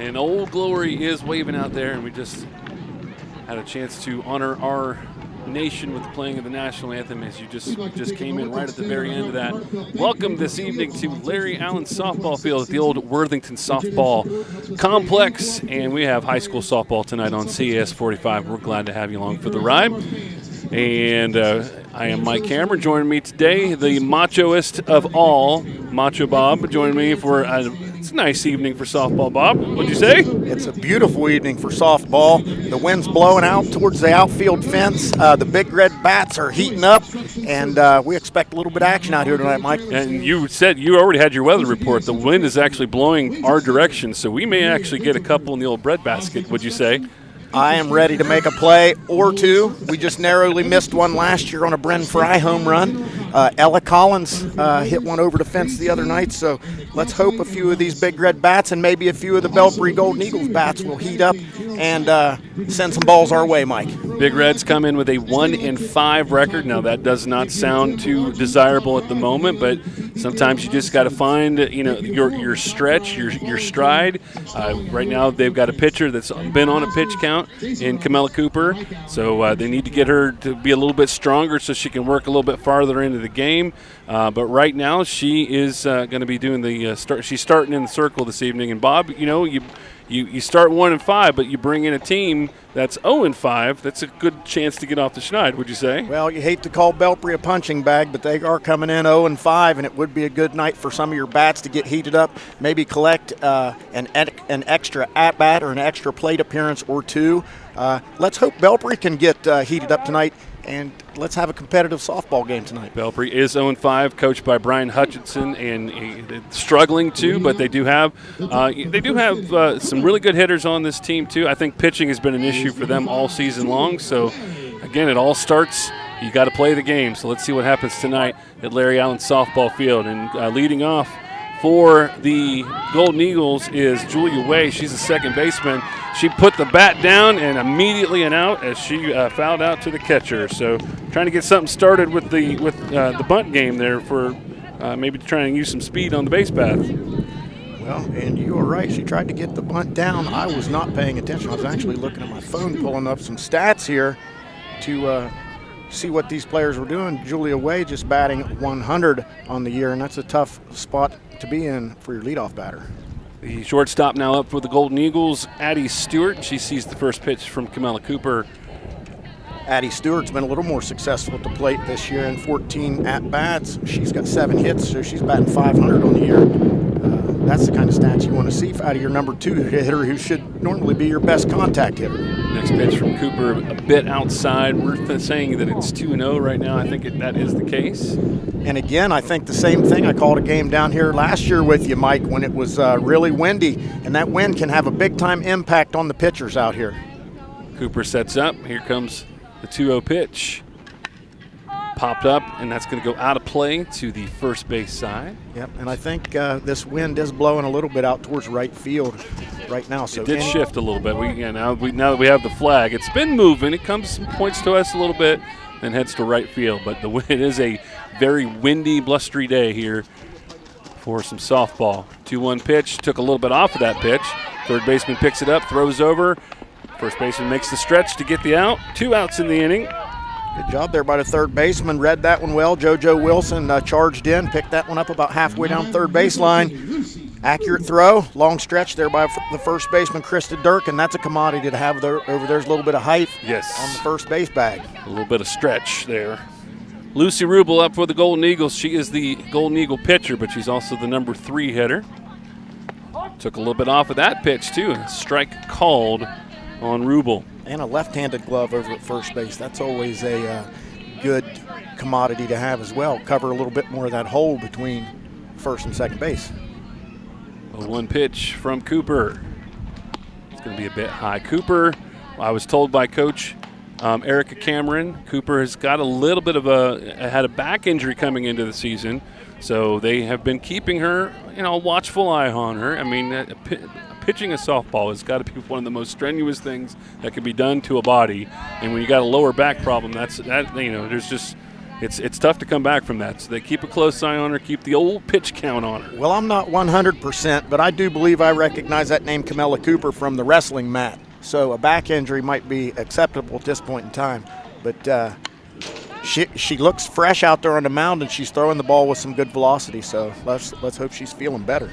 And Old Glory is waving out there, and we just had a chance to honor our nation with the playing of the national anthem as you just came in right at the very end of that. Welcome this evening to Larry Allen softball field at the old Worthington softball complex, and we have high school softball tonight on CAS 45. We're glad to have you along for the ride. And I am Mike Cameron. Joining me today, the machoist of all, Macho Bob, joining me for it's a nice evening for softball. Bob, what'd you say? It's a beautiful evening for softball. The wind's blowing out towards the outfield fence. The big red bats are heating up, and we expect a little bit of action out here tonight, Mike. And you said you already had your weather report. The wind is actually blowing our direction, so we may actually get a couple in the old breadbasket, would you say? I am ready to make a play or two. We just narrowly missed one last year on a Bren Fry home run. Ella Collins hit one over the fence the other night, so let's hope a few of these big red bats and maybe a few of the Belpre Golden Eagles bats will heat up and send some balls our way, Mike. Big Reds come in with a 1-5 record. Now that does not sound too desirable at the moment, but sometimes you just got to find your stretch, your stride. Right now they've got a pitcher that's been on a pitch count in Camilla Cooper, so they need to get her to be a little bit stronger so she can work a little bit farther into the game. But right now she is going to be doing the start. She's starting in the circle this evening. And Bob, you start 1-5, but you bring in a team that's 0-5. That's a good chance to get off the schneid, would you say? Well, you hate to call Belpre a punching bag, but they are coming in 0-5, and it would be a good night for some of your bats to get heated up, maybe collect an extra at-bat or an extra plate appearance or two. Let's hope Belpre can get heated up tonight, and let's have a competitive softball game tonight. Belpre is 0-5, coached by Brian Hutchinson, and struggling too, but they do have some really good hitters on this team too. I think pitching has been an issue for them all season long. So again, it all starts. You got to play the game. So let's see what happens tonight at Larry Allen softball field. And leading off for the Golden Eagles is Julia Way. She's a second baseman. She put the bat down and immediately an out as she fouled out to the catcher. So trying to get something started with the bunt game there for maybe trying to use some speed on the base path. Well, and you were right. She tried to get the bunt down. I was not paying attention. I was actually looking at my phone, pulling up some stats here to see what these players were doing. Julia Way just batting 100 on the year, and that's a tough spot to be in for your leadoff batter. The shortstop now up for the Golden Eagles, Addie Stewart. She sees the first pitch from Camilla Cooper. Addie Stewart's been a little more successful at the plate this year in 14 at-bats. She's got 7 hits, so she's batting 500 on the year. That's the kind of stats you want to see out of your number 2 hitter, who should normally be your best contact hitter. Next pitch from Cooper, a bit outside. We're saying that it's 2-0 right now. I think that is the case. And again, I think the same thing. I called a game down here last year with you, Mike, when it was really windy, and that wind can have a big-time impact on the pitchers out here. Cooper sets up. Here comes the 2-0 pitch. Popped up, and that's going to go out of play to the first base side. Yep, and I think this wind is blowing a little bit out towards right field right now. So it did shift a little bit. Now that we have the flag, it's been moving. It points to us a little bit and heads to right field. But it is a very windy, blustery day here for some softball. 2-1 pitch, took a little bit off of that pitch. Third baseman picks it up, throws over. First baseman makes the stretch to get the out. 2 outs in the inning. Good job there by the third baseman. Read that one well. JoJo Wilson charged in, picked that one up about halfway down third baseline. Accurate throw, long stretch there by the first baseman, Krista Dirk, and that's a commodity to have there. Over there's a little bit of height on the first base bag. A little bit of stretch there. Lucy Rubel up for the Golden Eagles. She is the Golden Eagle pitcher, but she's also the number 3 hitter. Took a little bit off of that pitch, too. A strike called on Rubel. And a left-handed glove over at first base. That's always a good commodity to have as well. Cover a little bit more of that hole between first and second base. A 1 pitch from Cooper. It's going to be a bit high. Cooper, I was told by Coach Erica Cameron, Cooper has got a little bit of had a back injury coming into the season. So they have been keeping her, a watchful eye on her. I mean, pitching a softball has got to be one of the most strenuous things that can be done to a body. And when you got a lower back problem, there's just it's tough to come back from that. So they keep a close eye on her, keep the old pitch count on her. Well, I'm not 100%, but I do believe I recognize that name, Camilla Cooper, from the wrestling mat. So a back injury might be acceptable at this point in time. But she looks fresh out there on the mound, and she's throwing the ball with some good velocity. So let's hope she's feeling better.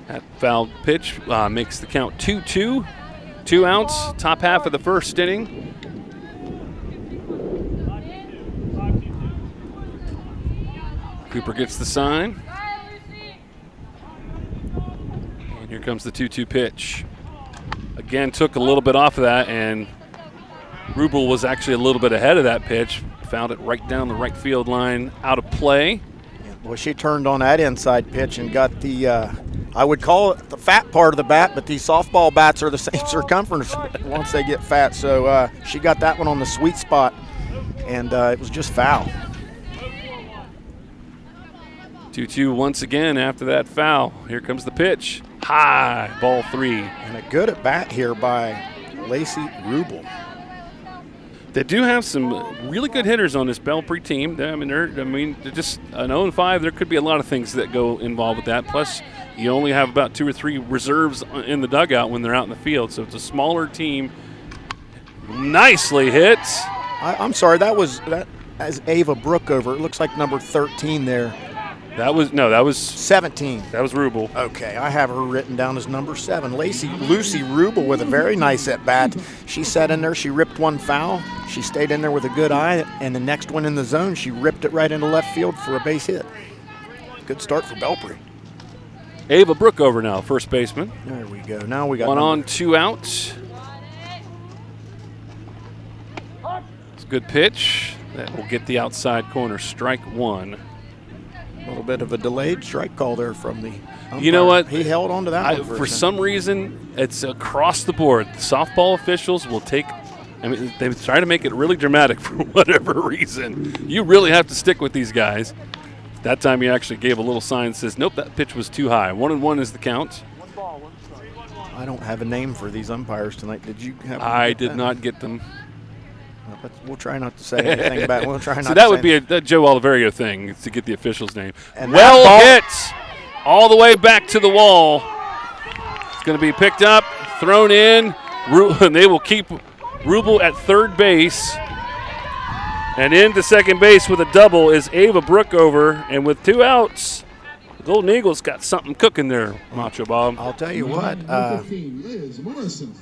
That foul pitch makes the count 2-2. 2 outs, top half of the first inning. Cooper gets the sign. And here comes the 2-2 pitch. Again, took a little bit off of that, and Rubel was actually a little bit ahead of that pitch. Fouled it right down the right field line, out of play. Well, she turned on that inside pitch and got the, I would call it the fat part of the bat, but these softball bats are the same circumference once they get fat. So she got that one on the sweet spot, and it was just foul. 2-2 once again after that foul. Here comes the pitch. High, ball 3. And a good at bat here by Lacey Rubel. They do have some really good hitters on this Belpre team. They're just an 0-5. There could be a lot of things that go involved with that. Plus, you only have about 2 or 3 reserves in the dugout when they're out in the field. So it's a smaller team. Nicely hit. I'm sorry, that as Ava Brookover. It looks like number 13 there. That was 17. That was Rubel. Okay, I have her written down as number 7. Lucy Rubel with a very nice at bat. She sat in there, she ripped one foul. She stayed in there with a good eye, and the next one in the zone, she ripped it right into left field for a base hit. Good start for Belpre. Ava Brookover now, first baseman. There we go. Now we got 1 on, 2 outs. It's a good pitch. That will get the outside corner. Strike 1. A little bit of a delayed strike call there from the umpire. You know what? He held on to that one for some reason, it's across the board. The softball officials will they try to make it really dramatic for whatever reason. You really have to stick with these guys. That time he actually gave a little sign that says, nope, that pitch was too high. 1-1 is the count. I don't have a name for these umpires tonight. Did you have one? I did not get them. We'll try not to say anything about it. We'll try not so that would be a Joe Oliverio thing, to get the official's name. And well hit all the way back to the wall. It's going to be picked up, thrown in, and they will keep Rubel at third base. And into second base with a double is Ava Brookover. And with 2 outs, the Golden Eagles got something cooking there, Macho Bob. I'll tell you what,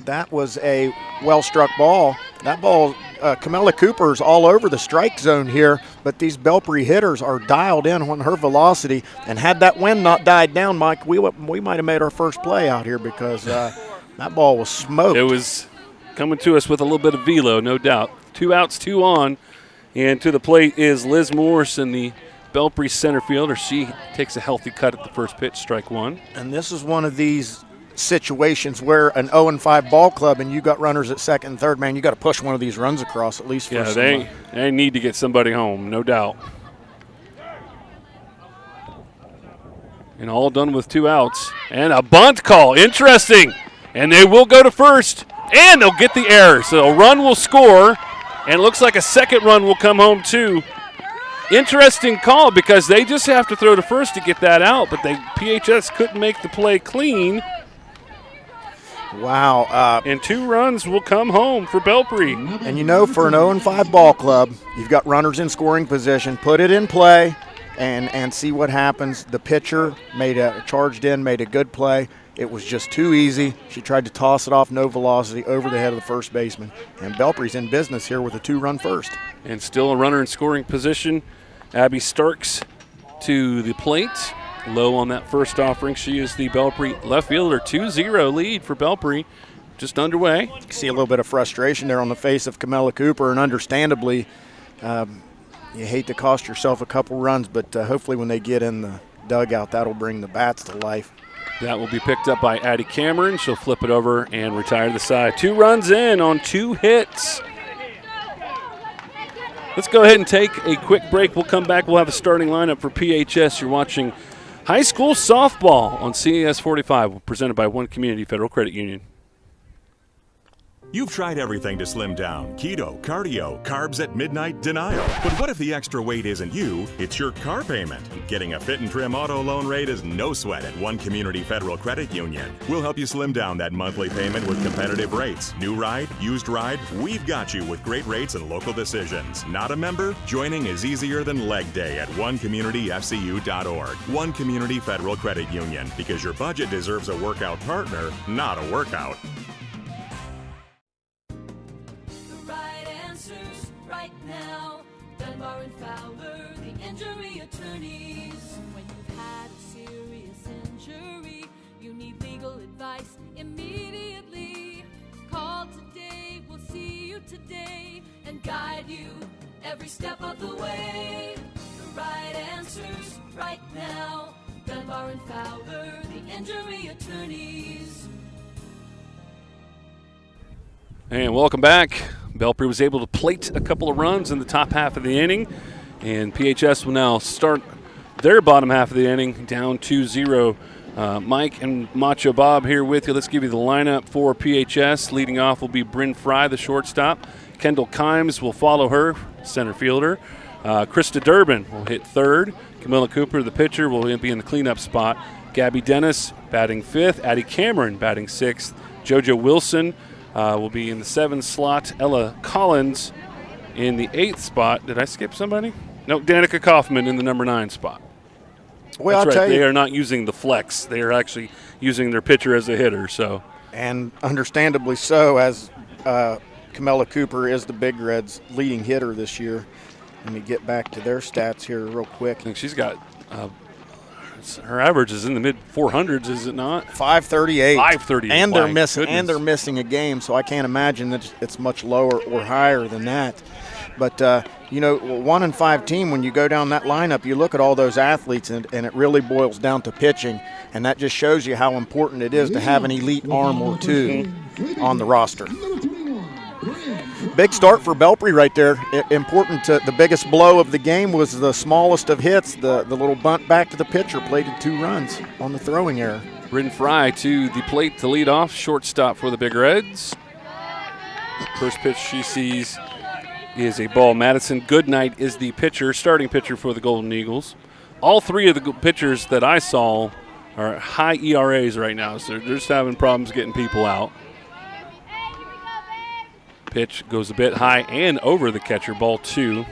that was a well-struck ball. That ball, Camilla Cooper's all over the strike zone here, but these Belpre hitters are dialed in on her velocity. And had that wind not died down, Mike, we might have made our first play out here, because that ball was smoked. It was coming to us with a little bit of velo, no doubt. 2 outs, 2 on, and to the plate is Liz Morrison, the Belpre center fielder. She takes a healthy cut at the first pitch, strike 1. And this is one of these situations where an 0-5 ball club and you got runners at second and third, man, you got to push one of these runs across at least for they need to get somebody home, no doubt. And all done with 2 outs. And a bunt call, interesting. And they will go to first, and they'll get the error. So a run will score, and it looks like a second run will come home too. Interesting call, because they just have to throw to first to get that out, but PHS couldn't make the play clean. Wow. And 2 runs will come home for Belpre. And you know, for an 0-5 ball club, you've got runners in scoring position. Put it in play and see what happens. The pitcher made a good play. It was just too easy. She tried to toss it off, no velocity, over the head of the first baseman. And Belpre's in business here with a 2-run first. And still a runner in scoring position. Abby Starks to the plate. Low on that first offering. She is the Belpre left fielder. 2-0 lead for Belpre. Just underway. You see a little bit of frustration there on the face of Camilla Cooper, and understandably, you hate to cost yourself a couple runs, but hopefully when they get in the dugout, that'll bring the bats to life. That will be picked up by Addie Cameron. She'll flip it over and retire to the side. 2 runs in on 2 hits. Let's go ahead and take a quick break. We'll come back. We'll have a starting lineup for PHS. You're watching high school softball on CES 45, presented by One Community Federal Credit Union. You've tried everything to slim down: keto, cardio, carbs at midnight, denial. But what if the extra weight isn't you, it's your car payment? Getting a fit and trim auto loan rate is no sweat at One Community Federal Credit Union. We'll help you slim down that monthly payment with competitive rates. New ride, used ride, we've got you with great rates and local decisions. Not a member? Joining is easier than leg day at onecommunityfcu.org. One Community Federal Credit Union, because your budget deserves a workout partner, not a workout. Right now, Dunbar and Fowler, the injury attorneys. When you've had a serious injury, you need legal advice immediately. Call today, we'll see you today and guide you every step of the way. The right answers right now. Dunbar and Fowler, the injury attorneys. And welcome back. Belpre was able to plate a couple of runs in the top half of the inning, and PHS will now start their bottom half of the inning down 2-0. Mike and Macho Bob here with you. Let's give you the lineup for PHS. Leading off will be Bryn Fry, the shortstop. Kendall Kimes will follow her, center fielder. Krista Durbin will hit third. Camilla Cooper, the pitcher, will be in the cleanup spot. Gabby Dennis batting fifth. Addie Cameron batting sixth. JoJo Wilson will be in the 7 slot. Ella Collins in the 8th spot. Did I skip somebody? No, Danica Kaufman in the number 9 spot. Well, That's I'll right. tell you. They are not using the flex. They are actually using their pitcher as a hitter. So, And understandably so, as Camilla Cooper is the Big Reds' leading hitter this year. Let me get back to their stats here real quick. I think she's got her average is in the mid 400s, is it not? 538. 538. And My they're missing. goodness. And they're missing a game, so I can't imagine that it's much lower or higher than that. But 1-5 team. When you go down that lineup, you look at all those athletes, and it really boils down to pitching, and that just shows you how important it is to have an elite arm or two on the roster. Big start for Belpre right there. Important to the biggest blow of the game was the smallest of hits, the little bunt back to the pitcher, plated 2 runs on the throwing error. Bryn Fry to the plate to lead off, shortstop for the Big Reds. First pitch she sees is a ball. Madison Goodnight is the pitcher, starting pitcher for the Golden Eagles. All 3 of the pitchers that I saw are high ERAs right now, so they're just having problems getting people out. Pitch goes a bit high and over the catcher, ball 2.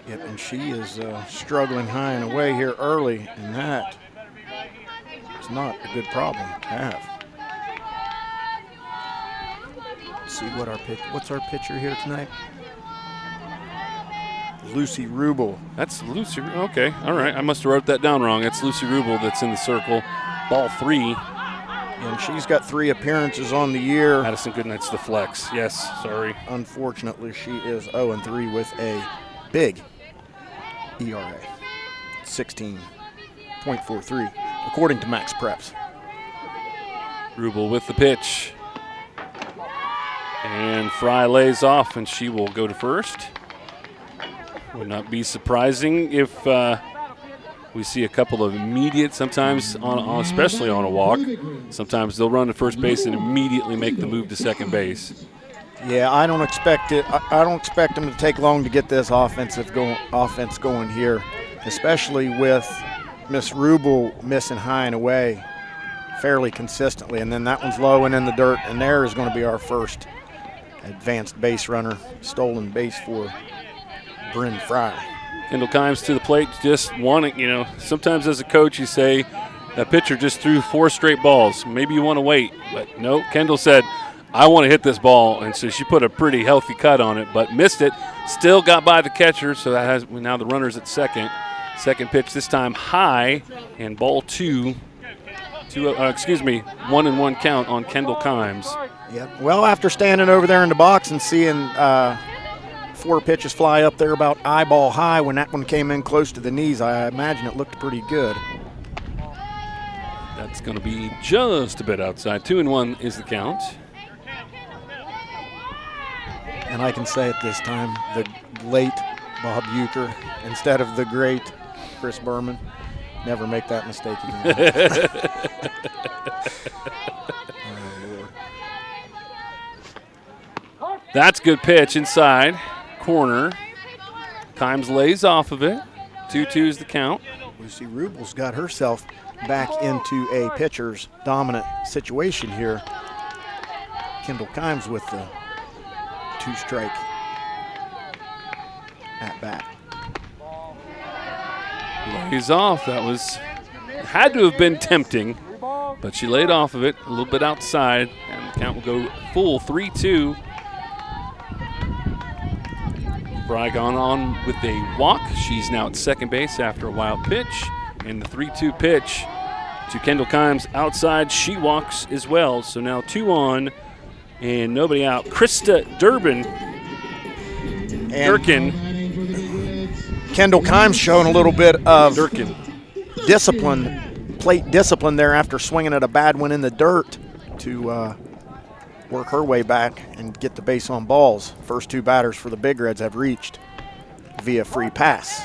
Yep, and she is struggling high and away here early, and that is not a good problem to have. Let's see what's our pitcher here tonight? Lucy Rubel. That's Lucy. Okay, all right. I must have wrote that down wrong. It's Lucy Rubel that's in the circle. Ball 3. And she's got 3 appearances on the year. Madison Goodnight's the flex. Yes, sorry. Unfortunately, she is 0-3 with a big ERA, 16.43, according to Max Preps. Rubel with the pitch. And Fry lays off, and she will go to first. Would not be surprising if we see a couple of immediate, sometimes, especially on a walk. Sometimes they'll run to first base and immediately make the move to second base. Yeah, I don't expect it. I don't expect them to take long to get this offense going here, especially with Miss Rubel missing high and away fairly consistently. And then that one's low and in the dirt, and there is going to be our first advanced base runner, stolen base for Bryn Fry. Kendall Kimes to the plate, just wanting, sometimes as a coach you say, that pitcher just threw 4 straight balls. Maybe you want to wait. But no, Kendall said, I want to hit this ball. And so she put a pretty healthy cut on it, but missed it. Still got by the catcher, so that has now the runner's at second. Second pitch this time high, and ball 2. 1-1 count on Kendall Kimes. Yep. Well, after standing over there in the box and seeing 4 pitches fly up there about eyeball high, when that one came in close to the knees, I imagine it looked pretty good. That's going to be just a bit outside. 2-1 is the count. And I can say it this time, the late Bob Euchre instead of the great Chris Berman. Never make that mistake again. Oh, Lord. That's good pitch inside corner. Kimes lays off of it. 2-2 is the count. Lucy Rubel's got herself back into a pitcher's dominant situation here. Kendall Kimes with the 2-strike at bat. Lays off. That had to have been tempting, but she laid off of it a little bit outside, and the count will go full 3-2. Fry gone on with a walk. She's now at second base after a wild pitch, and the 3-2 pitch to Kendall Kimes outside. She walks as well, so now 2 on and nobody out. Krista Durkin. Kendall Kimes showing a little bit of Durkin. discipline, plate discipline there after swinging at a bad one in the dirt to work her way back and get the base on balls. First 2 batters for the Big Reds have reached via free pass.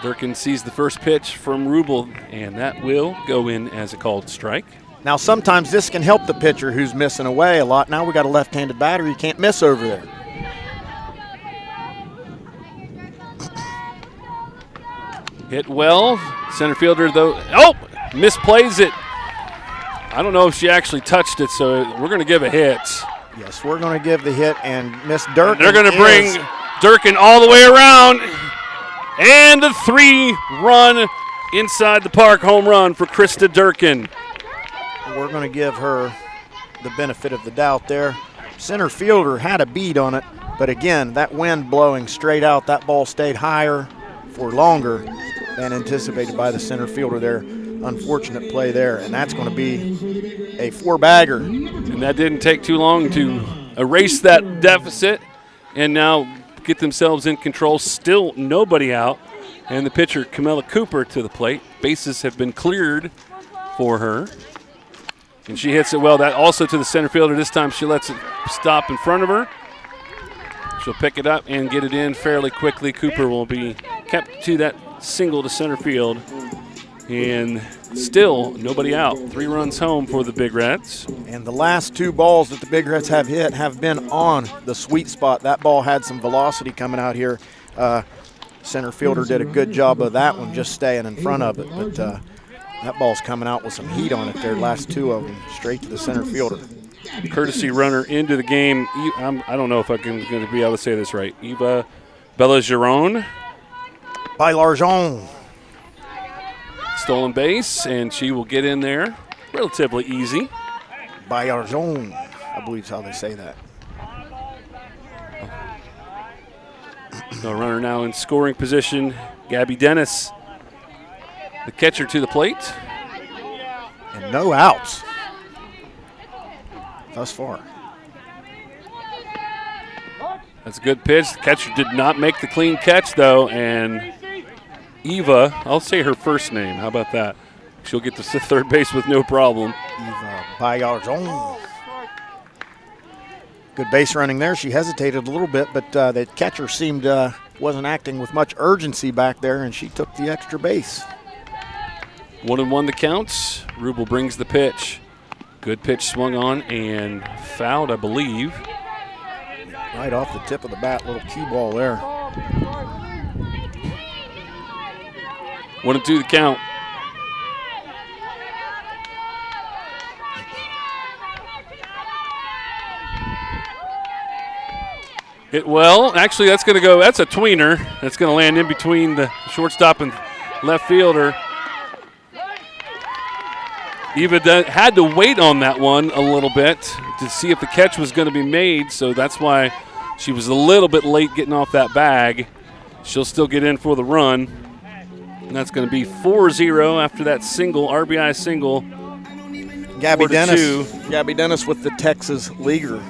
Durkin sees the first pitch from Rubel, and that will go in as a called strike. Now sometimes this can help the pitcher who's missing away a lot. Now we got a left-handed batter, you can't miss over there. Hit well. Center fielder, though, misplays it. I don't know if she actually touched it, so we're going to give a hit. Yes, we're going to give the hit, and Miss Durkin. They're going to bring Durkin all the way around. And a 3-run inside the park home run for Krista Durkin. We're going to give her the benefit of the doubt there. Center fielder had a bead on it, but again, that wind blowing straight out, that ball stayed higher for longer than anticipated by the center fielder there. Unfortunate play there, and that's going to be a 4-bagger. And that didn't take too long to erase that deficit and now get themselves in control. Still nobody out, and the pitcher, Camilla Cooper, to the plate. Bases have been cleared for her, and she hits it well. That also to the center fielder. This time she lets it stop in front of her. She'll pick it up and get it in fairly quickly. Cooper will be kept to that single to center field. And still nobody out. 3 runs home for the Big Reds. And the last 2 balls that the Big Reds have hit have been on the sweet spot. That ball had some velocity coming out here. Center fielder did a good job of that one, just staying in front of it. But that ball's coming out with some heat on it there. Last 2 of them straight to the center fielder. Courtesy runner into the game. I don't know if I'm going to be able to say this right. Eva Bellageron. Bellageron. Stolen base, and she will get in there relatively easy. Bellageron, I believe is how they say that. The runner now in scoring position, Gabby Dennis, the catcher to the plate. And no outs thus far. That's a good pitch. The catcher did not make the clean catch, though, and Eva, I'll say her first name. How about that? She'll get to third base with no problem. Eva Bellageron. Good base running there. She hesitated a little bit, but the catcher seemed wasn't acting with much urgency back there, and she took the extra base. 1-1 the counts. Rubel brings the pitch. Good pitch swung on and fouled, I believe. Right off the tip of the bat, little cue ball there. 1-2 the count. Hit well. Actually, that's going to go. That's a tweener. That's going to land in between the shortstop and left fielder. Eva had to wait on that one a little bit to see if the catch was going to be made, so that's why she was a little bit late getting off that bag. She'll still get in for the run. And that's going to be 4-0 after that single, RBI single. Gabby Dennis with the Texas Leaguer.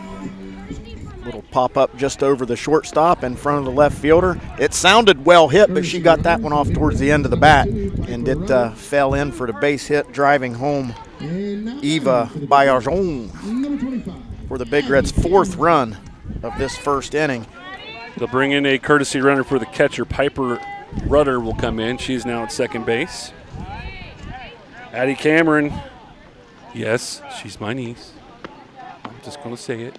Little pop-up just over the shortstop in front of the left fielder. It sounded well hit, but she got that one off towards the end of the bat, and it fell in for the base hit, driving home Eva Bellageron for the Big Reds' 4th run of this first inning. They'll bring in a courtesy runner for the catcher. Piper Rudder will come in. She's now at second base. Addie Cameron. Yes, she's my niece. I'm just going to say it.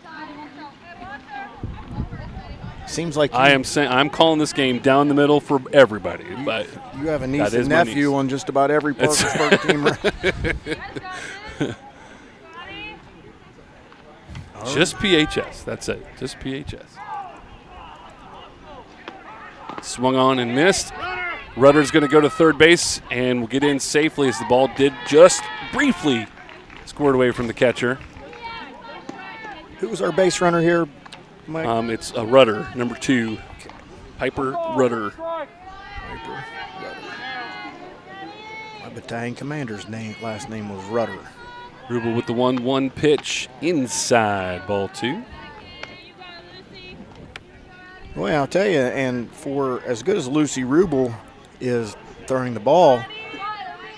Seems like I'm calling this game down the middle for everybody, but you have a niece that is and my nephew niece. on just about every Parkersburg team. Just PHS. That's it. Just PHS. Swung on and missed. Rudder's going to go to third base and will get in safely as the ball did just briefly squared away from the catcher. Who was our base runner here, Mike? It's a Rudder, number 2, Piper Rudder. My battalion commander's last name was Rudder. Rubel with the 1-1 pitch inside, ball 2. Well, I'll tell you, and for as good as Lucy Rubel is throwing the ball,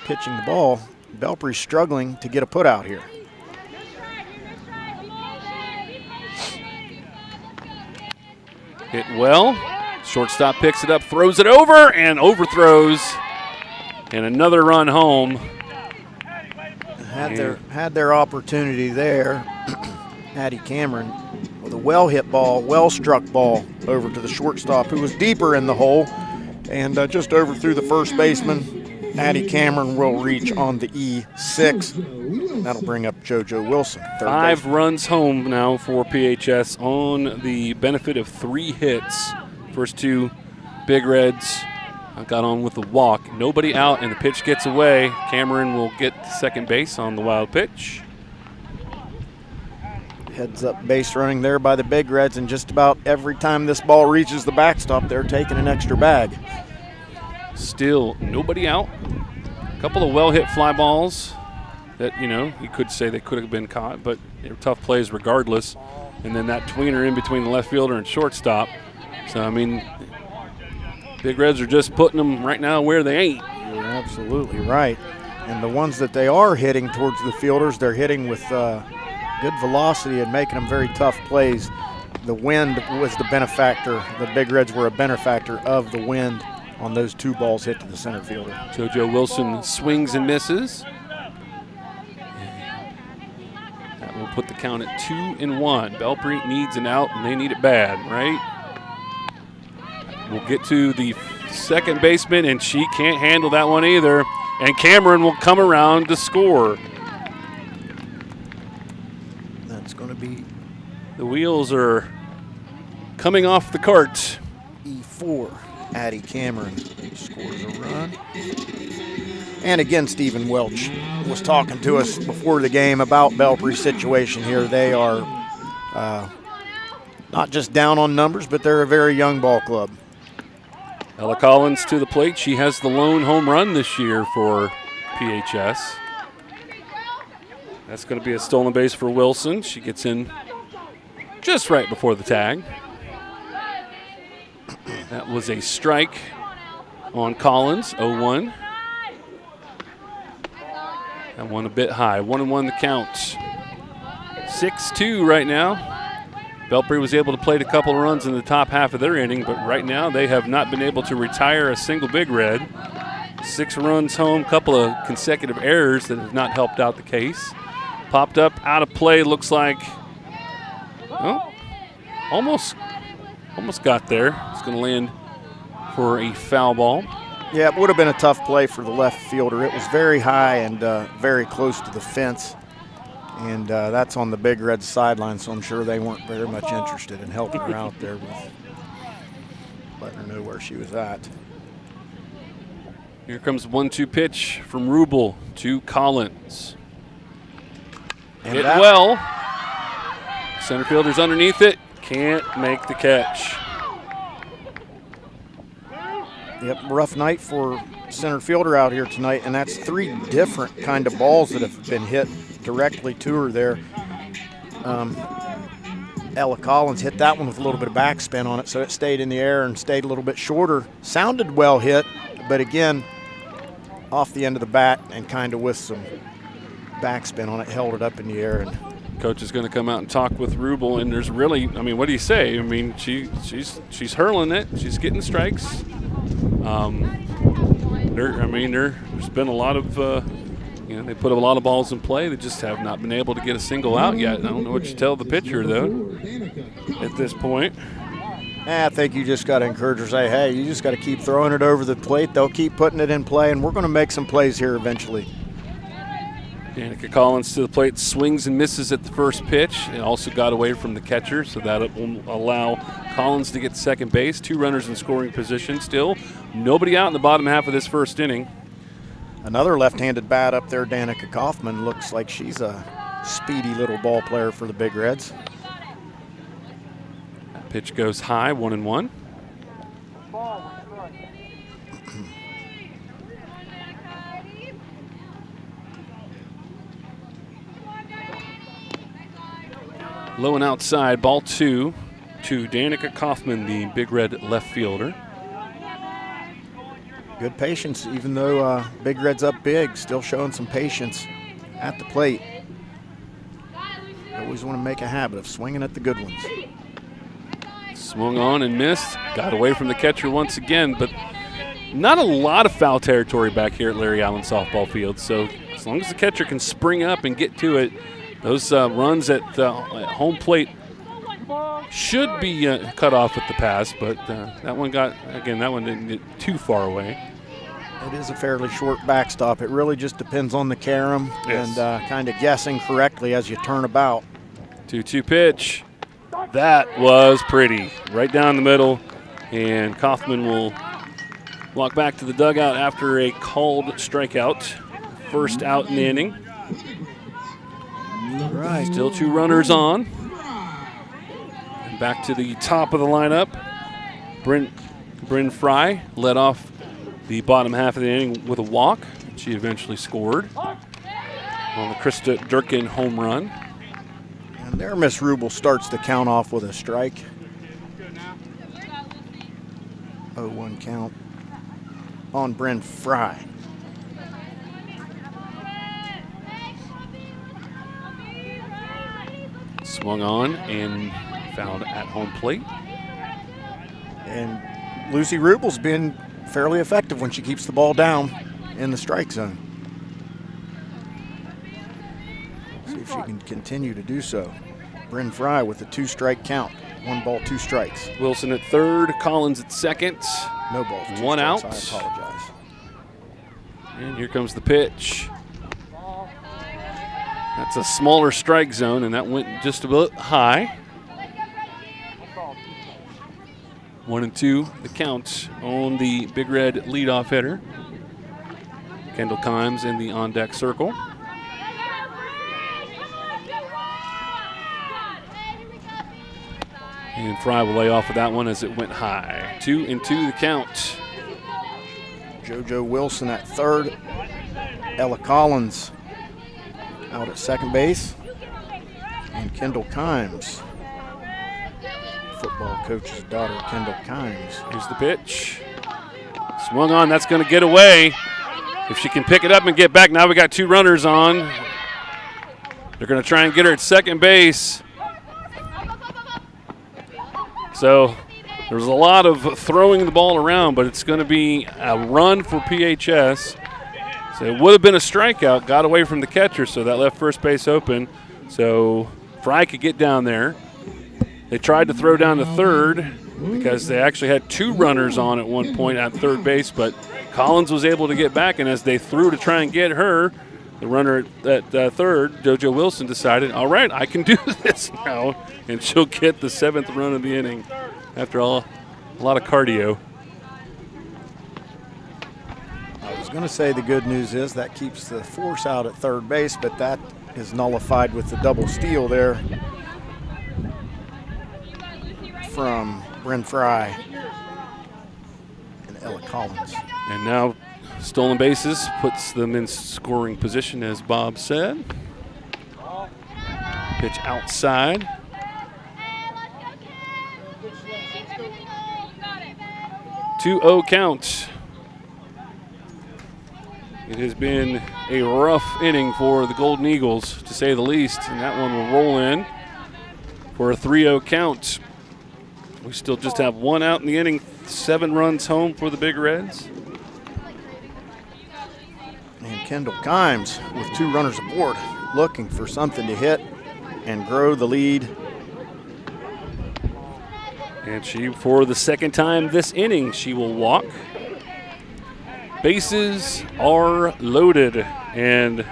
pitching the ball, Belpre's struggling to get a put out here. Hit well. Shortstop picks it up, throws it over, and overthrows. And another run home. Had their opportunity there. Addie Cameron with a well-hit ball, well-struck ball over to the shortstop, who was deeper in the hole, and just overthrew the first baseman. Addie Cameron will reach on the E6. That'll bring up JoJo Wilson. 5 runs home now for PHS on the benefit of 3 hits. First 2 Big Reds got on with the walk. Nobody out, and the pitch gets away. Cameron will get to second base on the wild pitch. Heads up base running there by the Big Reds, and just about every time this ball reaches the backstop, they're taking an extra bag. Still nobody out. A couple of well-hit fly balls that, you could say they could have been caught, but they were tough plays regardless. And then that tweener in between the left fielder and shortstop. So, Big Reds are just putting them right now where they ain't. You're absolutely right. And the ones that they are hitting towards the fielders, they're hitting with good velocity and making them very tough plays. The wind was the benefactor. The Big Reds were a benefactor of the wind on those 2 balls hit to the center fielder. JoJo Wilson swings and misses. That will put the count at 2-1. Belpre needs an out, and they need it bad, right? We'll get to the second baseman, and she can't handle that one either. And Cameron will come around to score. That's going to be The wheels are coming off the cart. E4. Addie Cameron scores a run. And again, Stephen Welch was talking to us before the game about Belpre's situation here. They are not just down on numbers, but they're a very young ball club. Ella Collins to the plate. She has the lone home run this year for PHS. That's going to be a stolen base for Wilson. She gets in just right before the tag. That was a strike on Collins, 0-1. That one a bit high. 1-1 the count. 6-2 right now. Belpre was able to plate a couple of runs in the top half of their inning, but right now they have not been able to retire a single Big Red. 6 runs home, couple of consecutive errors that have not helped out the case. Popped up, out of play, looks like, almost got there. It's going to land for a foul ball. Yeah, it would have been a tough play for the left fielder. It was very high and very close to the fence. And that's on the Big Red sideline, so I'm sure they weren't very much interested in helping her out there with letting her know where she was at. Here comes 1-2 pitch from Rubel to Collins. And Hit well. Center fielder's underneath it. Can't make the catch. Yep, rough night for center fielder out here tonight, and that's 3 different kind of balls that have been hit directly to her there. Ella Collins hit that one with a little bit of backspin on it, so it stayed in the air and stayed a little bit shorter. Sounded well hit, but again, off the end of the bat and kind of with some backspin on it, held it up in the air. And Coach is going to come out and talk with Rubel, and there's really, what do you say? She's hurling it. She's getting strikes. There's been a lot of, they put a lot of balls in play. They just have not been able to get a single out yet. I don't know what you tell the pitcher, though, at this point. I think you just got to encourage her, say, hey, you just got to keep throwing it over the plate. They'll keep putting it in play, and we're going to make some plays here eventually. Danica Collins to the plate, swings and misses at the first pitch, and also got away from the catcher, so that will allow Collins to get to second base. 2 runners in scoring position still. Nobody out in the bottom half of this first inning. Another left-handed bat up there, Danica Kaufman. Looks like she's a speedy little ball player for the Big Reds. That pitch goes high, 1-1. Low and outside, ball 2 to Danica Kaufman, the Big Red left fielder. Good patience, even though Big Red's up big, still showing some patience at the plate. Always want to make a habit of swinging at the good ones. Swung on and missed, got away from the catcher once again, but not a lot of foul territory back here at Larry Allen softball field, so as long as the catcher can spring up and get to it, those runs at home plate should be cut off at the pass, but that one didn't get too far away. It is a fairly short backstop. It really just depends on the carom and kind of guessing correctly as you turn about. 2-2 pitch. That was pretty. Right down the middle, and Kaufman will walk back to the dugout after a called strikeout. First out in the inning. Right. Still 2 runners on. And back to the top of the lineup. Bryn Fry led off the bottom half of the inning with a walk. She eventually scored on the Krista Durkin home run. And there Miss Rubel starts the count off with a strike. 0-1 count on Bryn Fry. Swung on and fouled at home plate. And Lucy Rubel's been fairly effective when she keeps the ball down in the strike zone. See if she can continue to do so. Bryn Fry with a 2-strike count. 1 ball, 2 strikes. Wilson at third, Collins at second. No balls, 2 1 out. strikes. I apologize. And here comes the pitch. That's a smaller strike zone, and that went just a bit high. 1-2, the count on the Big Red leadoff hitter. Kendall Kimes in the on-deck circle. And Fry will lay off of that one as it went high. 2-2 the count. JoJo Wilson at third. Ella Collins out at second base. And Kendall Kimes, football coach's daughter, Kendall Kimes. Here's the pitch. Swung on, that's going to get away. If she can pick it up and get back, now we got 2 runners on. They're going to try and get her at second base. So there's a lot of throwing the ball around, but it's going to be a run for PHS. So it would have been a strikeout, got away from the catcher, so that left first base open. So Fry could get down there. They tried to throw down to third because they actually had 2 runners on at one point at third base, but Collins was able to get back, and as they threw to try and get her, the runner at third, JoJo Wilson, decided, all right, I can do this now, and she'll get the 7th run of the inning. After all, a lot of cardio. I was going to say the good news is that keeps the force out at third base, but that is nullified with the double steal there from Bryn Fry and Ella Collins. And now stolen bases puts them in scoring position, as Bob said. Pitch outside. Two-0 count. It has been a rough inning for the Golden Eagles, to say the least, and that one will roll in for a 3-0 count. We still just have 1 out in the inning, 7 runs home for the Big Reds. And Kendall Kimes with 2 runners aboard, looking for something to hit and grow the lead. And she, for the second time this inning, she will walk. Bases are loaded, and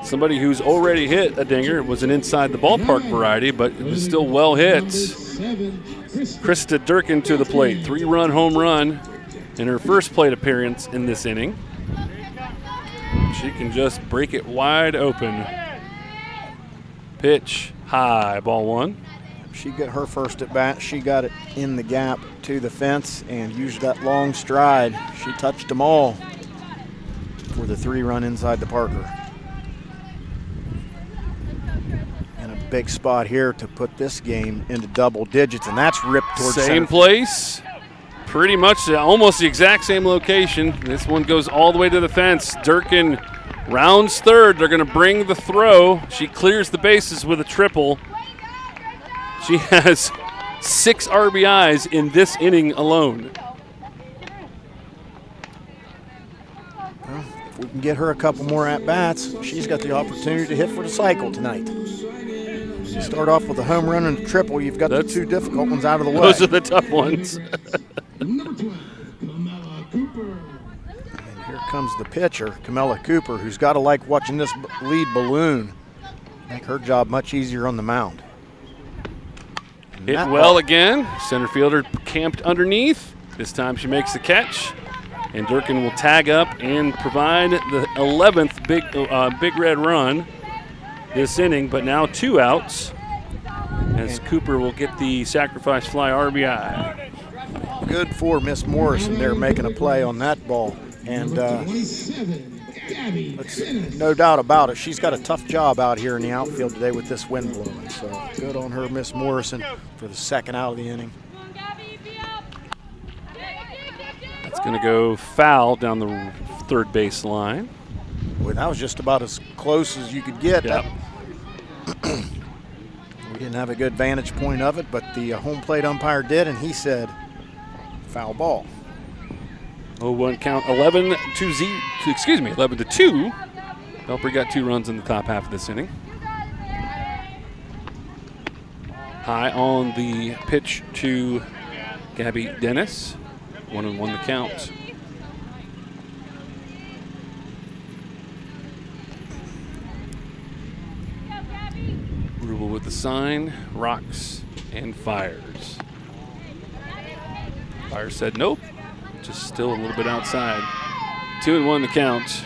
somebody who's already hit a dinger. It was an inside the ballpark variety, but it was still well hit. Krista Durkin to the plate. 3-run home run in her first plate appearance in this inning. She can just break it wide open. Pitch high, ball one. She got her first at bat. She got it in the gap to the fence and used that long stride. She touched them all for the 3-run inside the Parker. And a big spot here to put this game into double digits, and that's ripped towards same place. Pretty much almost the exact same location. This one goes all the way to the fence. Durkin rounds third. They're going to bring the throw. She clears the bases with a triple. She has 6 RBIs in this inning alone. Well, if we can get her a couple more at-bats, she's got the opportunity to hit for the cycle tonight. You start off with a home run and a triple, you've got the 2 difficult ones out of the way. Those are the tough ones. Number 12, Camilla Cooper. And here comes the pitcher, Camilla Cooper, who's got to like watching this lead balloon. Make her job much easier on the mound. Hit well again. Center fielder camped underneath. This time she makes the catch. And Durkin will tag up and provide the 11th big red run this inning, but now 2 outs as Cooper will get the sacrifice fly RBI. Good for Miss Morrison there making a play on that ball. And no doubt about it, she's got a tough job out here in the outfield today with this wind blowing. So good on her, Miss Morrison, for the second out of the inning. That's going to go foul down the third base line. Boy, that was just about as close as you could get. Yep. We didn't have a good vantage point of it, but the home plate umpire did, and he said, foul ball. 0-1 count, 11 to 2. Belpre got 2 runs in the top half of this inning. High on the pitch to Gabby Dennis. 1-1 the count. Rubel with the sign, rocks and fires. Fire said nope, just still a little bit outside. 2-1 the count.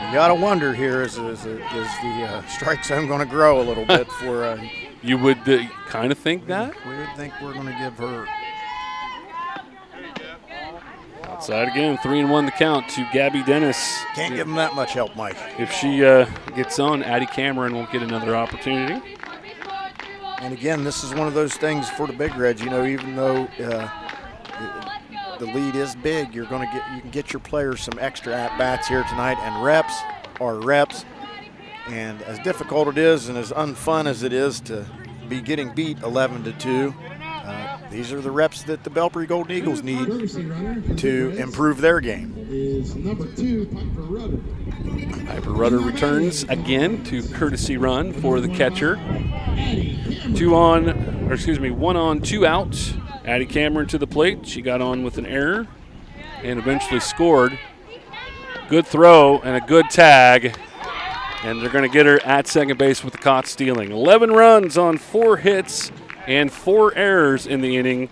You got to wonder here, is the strike zone going to grow a little bit for you would kind of think that? We would think we're going to give her. Outside again, 3-1 the count to Gabby Dennis. Can't give them that much help, Mike. If she gets on, Addie Cameron will get another opportunity. And again, this is one of those things for the Big Reds. You know, even though the lead is big, you can get your players some extra at bats here tonight, and reps are reps. And as difficult it is, and as unfun as it is to be getting beat 11-2. These are the reps that the Belpre Golden Eagles need to improve their game. Is number 2, Piper Rudder. Piper Rudder returns again to courtesy run for the catcher. 1 on, 2 out. Addie Cameron to the plate. She got on with an error and eventually scored. Good throw and a good tag. And they're going to get her at second base with the caught stealing. 11 runs on 4 hits and 4 errors in the inning.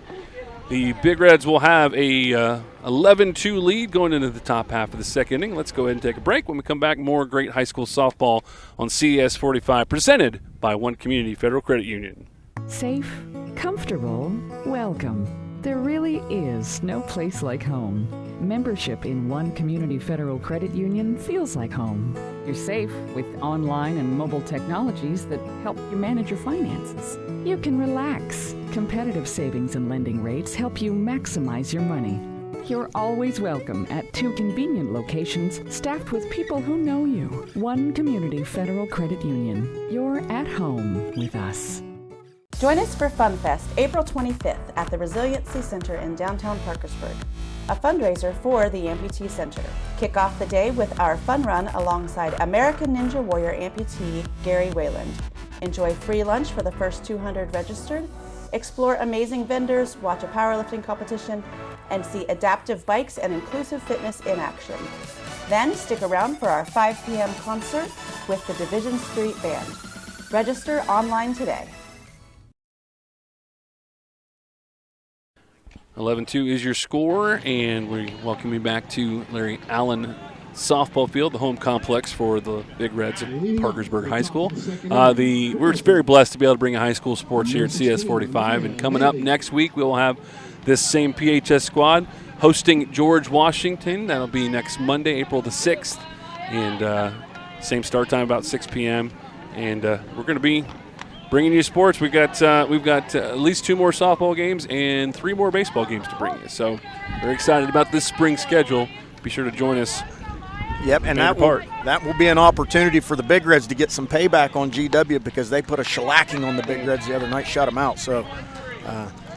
The Big Reds will have a 11-2 lead going into the top half of the second inning. Let's go ahead and take a break. When we come back, more great high school softball on CES 45, presented by One Community Federal Credit Union. Safe, comfortable, welcome. There really is no place like home. Membership in One Community Federal Credit Union feels like home. You're safe with online and mobile technologies that help you manage your finances. You can relax. Competitive savings and lending rates help you maximize your money. You're always welcome at 2 convenient locations staffed with people who know you. One Community Federal Credit Union. You're at home with us. Join us for Fun Fest, April 25th at the Resiliency Center in downtown Parkersburg, a fundraiser for the Amputee Center. Kick off the day with our fun run alongside American Ninja Warrior amputee Gary Wayland. Enjoy free lunch for the first 200 registered, Explore amazing vendors, watch a powerlifting competition, and see adaptive bikes and inclusive fitness in action. Then stick around for our 5 p.m. concert with the Division Street Band. Register online today. 11-2 is your score, and we welcome you back to Larry Allen softball field, the home complex for the Big Reds at Parkersburg High School. We're very blessed to be able to bring a high school sports here at CS45, and coming up next week we'll have this same PHS squad hosting George Washington. That'll be next Monday, April the 6th, and same start time, about 6 p.m. And we're going to be bringing you sports. We've got at least 2 more softball games and 3 more baseball games to bring you. So very excited about this spring schedule. Be sure to join us. Yep, and that will be an opportunity for the Big Reds to get some payback on GW, because they put a shellacking on the Big Reds the other night, shut them out. So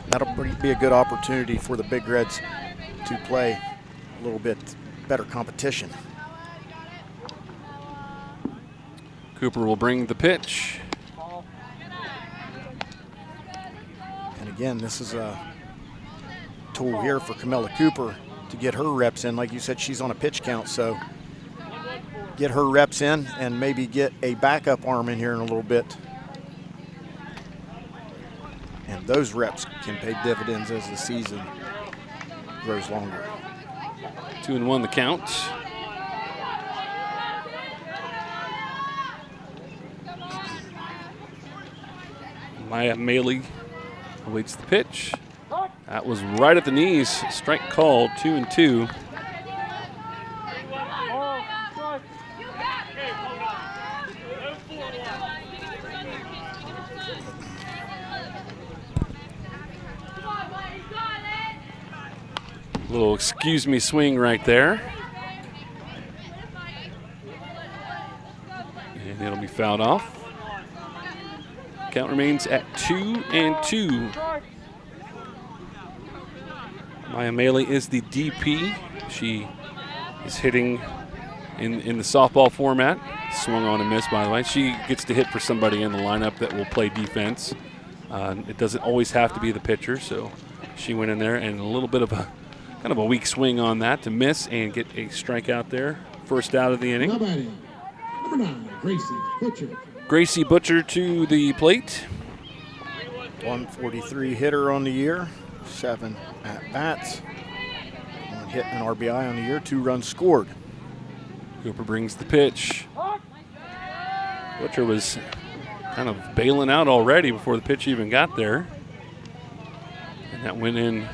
that'll be a good opportunity for the Big Reds to play a little bit better competition. Cooper will bring the pitch. And again, this is a tool here for Camilla Cooper to get her reps in. Like you said, she's on a pitch count, so get her reps in and maybe get a backup arm in here in a little bit. And those reps can pay dividends as the season grows longer. 2-1 the count. Maya Maley awaits the pitch. That was right at the knees. Strike called, 2-2. Little excuse me swing right there. And it'll be fouled off. Count remains at 2-2. Maya Maley is the DP. She is hitting in the softball format. Swung on and missed, by the way. She gets to hit for somebody in the lineup that will play defense. It doesn't always have to be the pitcher, so she went in there, and a little bit of a kind of a weak swing on that to miss and get a strikeout there. First out of the inning. Number 9, Gracie Butcher. Gracie Butcher to the plate. 143 hitter on the year, 7 at-bats, 1 hit and RBI on the year, 2 runs scored. Cooper brings the pitch. Butcher was kind of bailing out already before the pitch even got there. And that went in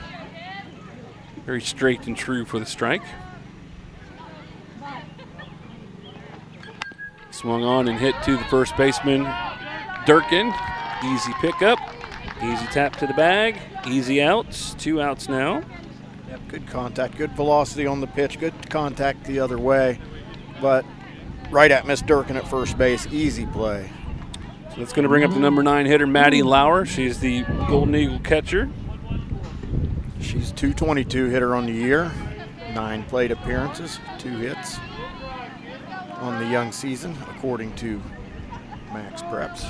very straight and true for the strike. Swung on and hit to the first baseman, Durkin. Easy pickup, easy tap to the bag, easy outs, 2 outs now. Yep, good contact, good velocity on the pitch, good contact the other way, but right at Miss Durkin at first base, easy play. So that's going to bring up the number 9 hitter, Maddie Lauer. She's the Golden Eagle catcher. She's 222 hitter on the year, 9 plate appearances, 2 hits on the young season, according to Max Preps.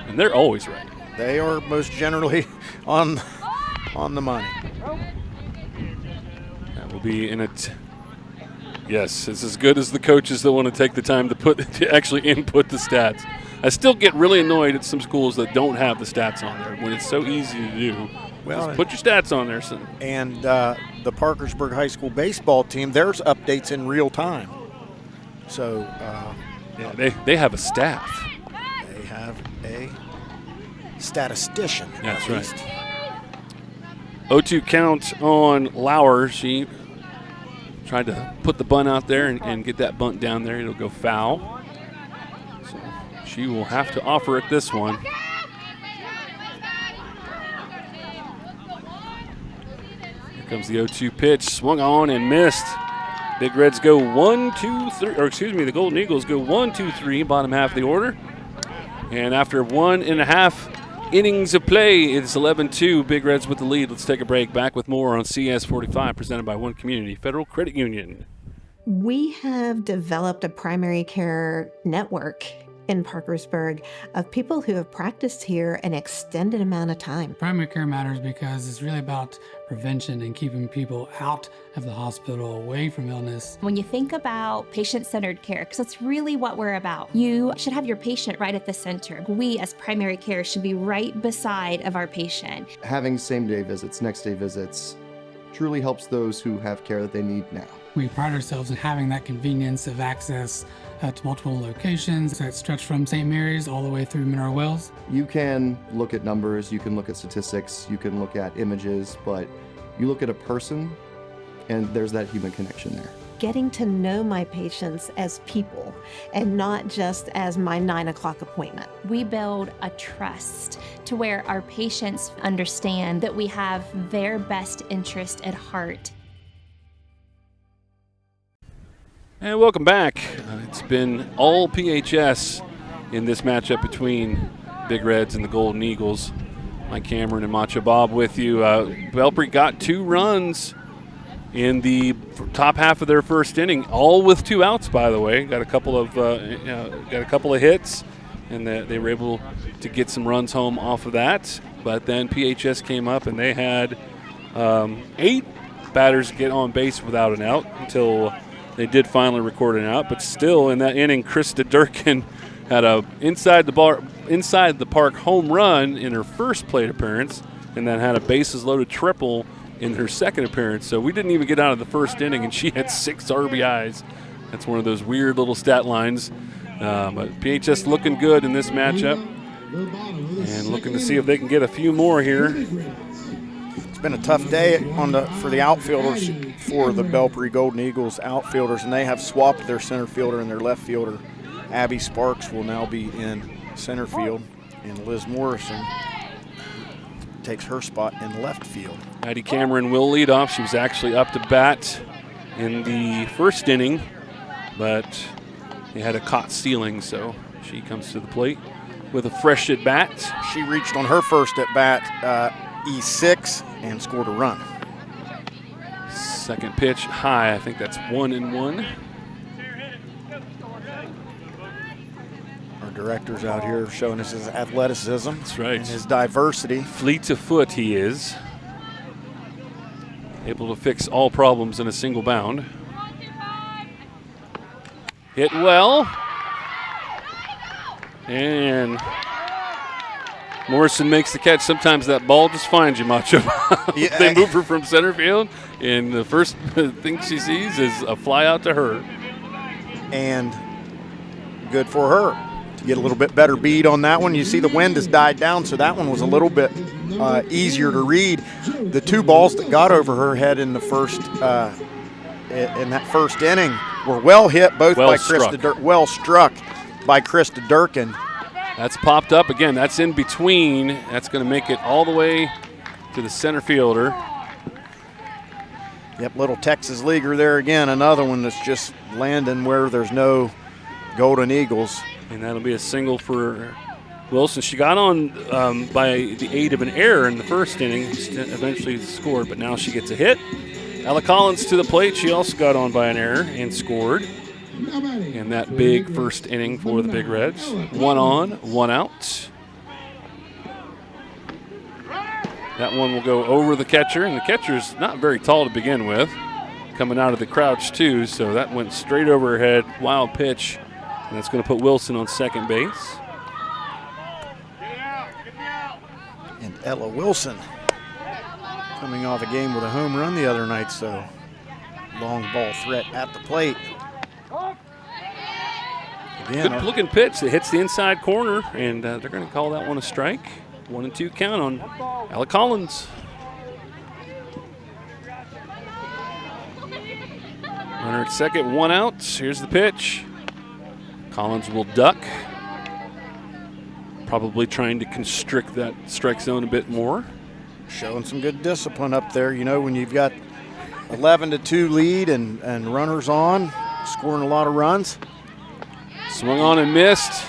And they're always right. They are most generally on the money. That will be in it. Yes, it's as good as the coaches that want to take the time to actually input the stats. I still get really annoyed at some schools that don't have the stats on there when it's so easy to do. Well, just put your stats on there, son. And the Parkersburg High School baseball team, there's updates in real time. So yeah, they have a staff. They have a statistician. That's right. 0-2 count on Lauer. She tried to put the bunt out there and get that bunt down there. It'll go foul. So she will have to offer it this one. Here comes the 0-2 pitch. Swung on and missed. Big Reds go 1-2-3, or excuse me, the Golden Eagles go 1-2-3, bottom half of the order. And after 1.5 innings of play, it's 11-2, Big Reds with the lead. Let's take a break. Back with more on CS45, presented by One Community Federal Credit Union. We have developed a primary care network in Parkersburg of people who have practiced here an extended amount of time. Primary care matters because it's really about prevention and keeping people out of the hospital, away from illness. When you think about patient-centered care, because that's really what we're about, you should have your patient right at the center. We as primary care should be right beside of our patient. Having same-day visits, next-day visits, truly helps those who have care that they need now. We pride ourselves in having that convenience of access to multiple locations that stretch from St. Mary's all the way through Mineral Wells. You can look at numbers, you can look at statistics, you can look at images, but you look at a person and there's that human connection there. Getting to know my patients as people and not just as my 9 o'clock appointment. We build a trust to where our patients understand that we have their best interest at heart. And welcome back. It's been all PHS in this matchup between Big Reds and the Golden Eagles. Mike Cameron and Macho Bob with you. Belpre got 2 runs in the top half of their first inning, all with 2 outs, by the way. Got a couple of hits, and they were able to get some runs home off of that. But then PHS came up, and they had 8 batters get on base without an out until they did finally record an out. But still, in that inning, Krista Durkin had a inside the park home run in her first plate appearance, and then had a bases loaded triple in her second appearance. So we didn't even get out of the first inning, and she had 6 RBIs. That's one of those weird little stat lines. But PHS looking good in this matchup, and looking to see if they can get a few more here. It's been a tough day for the outfielders for the Belpre Golden Eagles outfielders, and they have swapped their center fielder and their left fielder. Abby Sparks will now be in center field, and Liz Morrison takes her spot in left field. Maddie Cameron will lead off. She was actually up to bat in the first inning, but they had a caught stealing, so she comes to the plate with a fresh at bat. She reached on her first at bat E6 and scored a run. Second pitch high. I think that's 1-1. Our director's out here showing us his athleticism. That's right. And his diversity. Fleet of foot he is. Able to fix all problems in a single bound. Hit well. And Morrison makes the catch. Sometimes that ball just finds you, Macho. Yeah. They move her from center field, and the first thing she sees is a fly out to her. And good for her to get a little bit better bead on that one. You see the wind has died down, so that one was a little bit easier to read. The 2 balls that got over her head in the first in that first inning were well hit, both by Krista Durkin. Well struck by Krista Durkin. That's popped up again. That's in between. That's going to make it all the way to the center fielder. Yep, little Texas leaguer there again. Another one that's just landing where there's no Golden Eagles. And that'll be a single for Wilson. She got on by the aid of an error in the first inning. Eventually scored, but now she gets a hit. Ella Collins to the plate. She also got on by an error and scored in that big first inning for the Big Reds. 1 on, 1 out. That one will go over the catcher, and the catcher's not very tall to begin with. Coming out of the crouch, too, so that went straight over her head. Wild pitch, and that's going to put Wilson on second base. And Ella Wilson coming off a game with a home run the other night, so long ball threat at the plate. Again, good looking pitch that hits the inside corner, and they're going to call that one a strike. 1-2 count on Ella Collins. Runner at second, 1 out. Here's the pitch. Collins will duck. Probably trying to constrict that strike zone a bit more. Showing some good discipline up there. You know, when you've got 11-2 lead and runners on, scoring a lot of runs. Swung on and missed.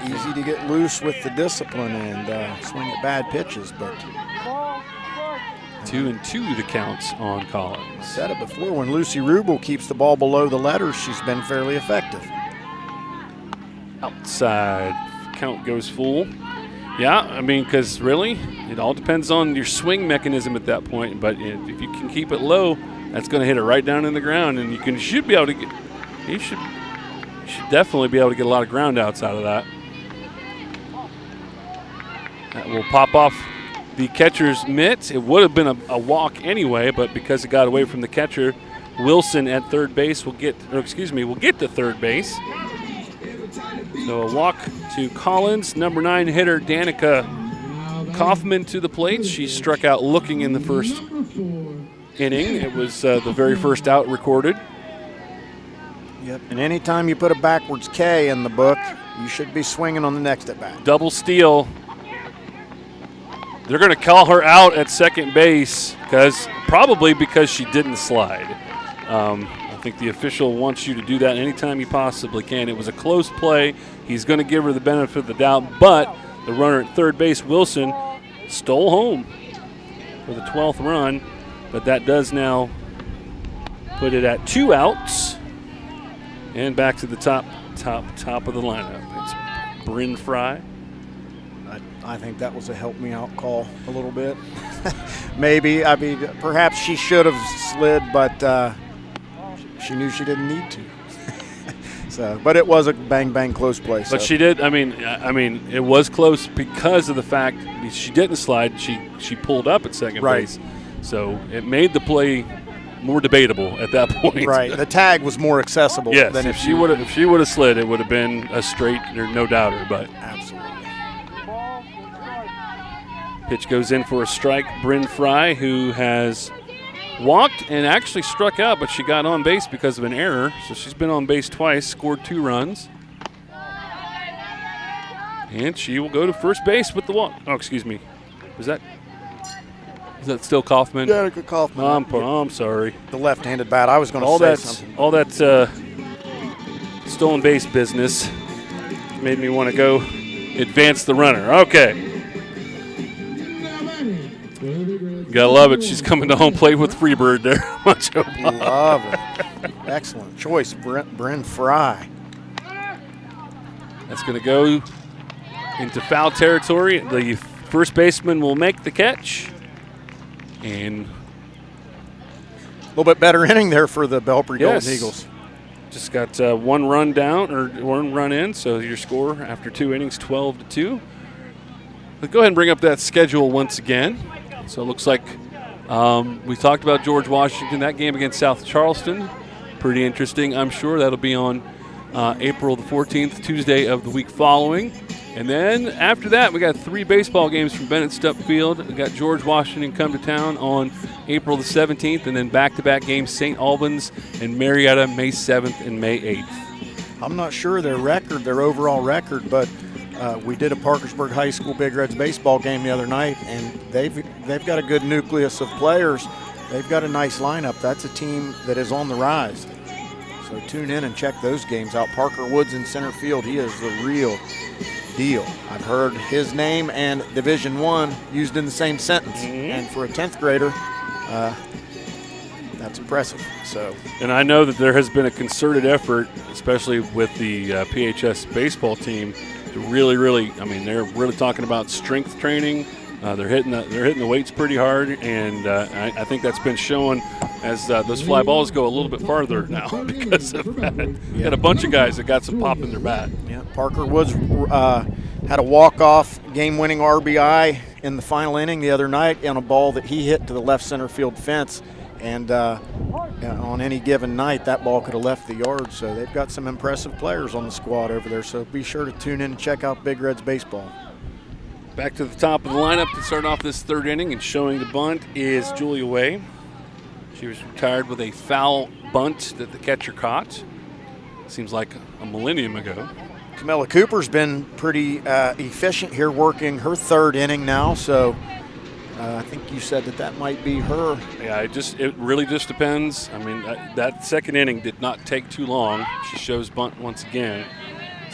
Easy to get loose with the discipline and swing at bad pitches, but 2-2 the counts on Collins. Said it before, when Lucy Rubel keeps the ball below the letters, she's been fairly effective. outside. Count goes full. Yeah, I mean, because really, it all depends on your swing mechanism at that point. But if you can keep it low, that's going to hit it right down in the ground, and you should be able to get. You should definitely be able to get a lot of ground outs out of that. That will pop off the catcher's mitt. It would have been a walk anyway, but because it got away from the catcher, Wilson at third base will get to third base. So a walk to Collins. Number 9 hitter Danica Kaufman to the plate. She struck out looking in the first inning. It was the very first out recorded. Yep. And anytime you put a backwards K in the book, you should be swinging on the next at bat. Double steal. They're going to call her out at second base probably because she didn't slide. I think the official wants you to do that anytime you possibly can. It was a close play. He's going to give her the benefit of the doubt, but the runner at third base, Wilson, stole home for the 12th run, but that does now put it at 2 outs and back to the top of the lineup. It's Bryn Fry. I think that was a help me out call a little bit. Maybe. I mean, perhaps she should have slid, but she knew she didn't need to. So, but it was a bang close play. But she did. I mean, it was close because of the fact she didn't slide. She pulled up at second base, so it made the play more debatable at that point. Right. The tag was more accessible. Yes. Than if she would have slid, it would have been a straight, no doubter. But absolutely. Pitch goes in for a strike. Bryn Fry, who has walked and actually struck out, but she got on base because of an error. So she's been on base twice, scored 2 runs. And she will go to first base with the walk. Oh, excuse me. Is that still Kaufman? Danica Kaufman. I'm sorry. The left-handed bat. I was going to say something. All that stolen base business made me want to go advance the runner. Okay. Gotta love it. She's coming to home plate with Freebird there. Love it. Excellent choice, Bryn Fry. That's going to go into foul territory. The first baseman will make the catch. And a little bit better inning there for the Belpre Golden Eagles. Just got 1 run down, or 1 run in, so your score after 2 innings, 12-2. Let's go ahead and bring up that schedule once again. So it looks like we talked about George Washington, that game against South Charleston. Pretty interesting, I'm sure. That'll be on April the 14th, Tuesday of the week following. And then after that, we got 3 baseball games from Bennett Stupp Field. We got George Washington come to town on April the 17th, and then back-to-back games, St. Albans and Marietta, May 7th and May 8th. I'm not sure their overall record, but we did a Parkersburg High School Big Reds baseball game the other night, and they've got a good nucleus of players. They've got a nice lineup. That's a team that is on the rise. So tune in and check those games out. Parker Woods in center field. He is the real deal. I've heard his name and Division I used in the same sentence. And for a 10th grader, that's impressive. So, and I know that there has been a concerted effort, especially with the PHS baseball team, to really, I mean, they're really talking about strength training. They're hitting the weights pretty hard, and I think that's been shown as those fly balls go a little bit farther now because of that. You got a bunch of guys that got some pop in their bat. Yeah, Parker Woods had a walk-off game-winning RBI in the final inning the other night on a ball that he hit to the left center field fence. And on any given night, that ball could have left the yard. So they've got some impressive players on the squad over there. So be sure to tune in and check out Big Reds baseball. Back to the top of the lineup to start off this 3rd inning, and showing the bunt is Julia Way. She was retired with a foul bunt that the catcher caught. Seems like a millennium ago. Camilla Cooper's been pretty efficient here, working her 3rd inning now. So I think you said that might be her. Yeah, it really just depends. I mean, that 2nd inning did not take too long. She shows bunt once again.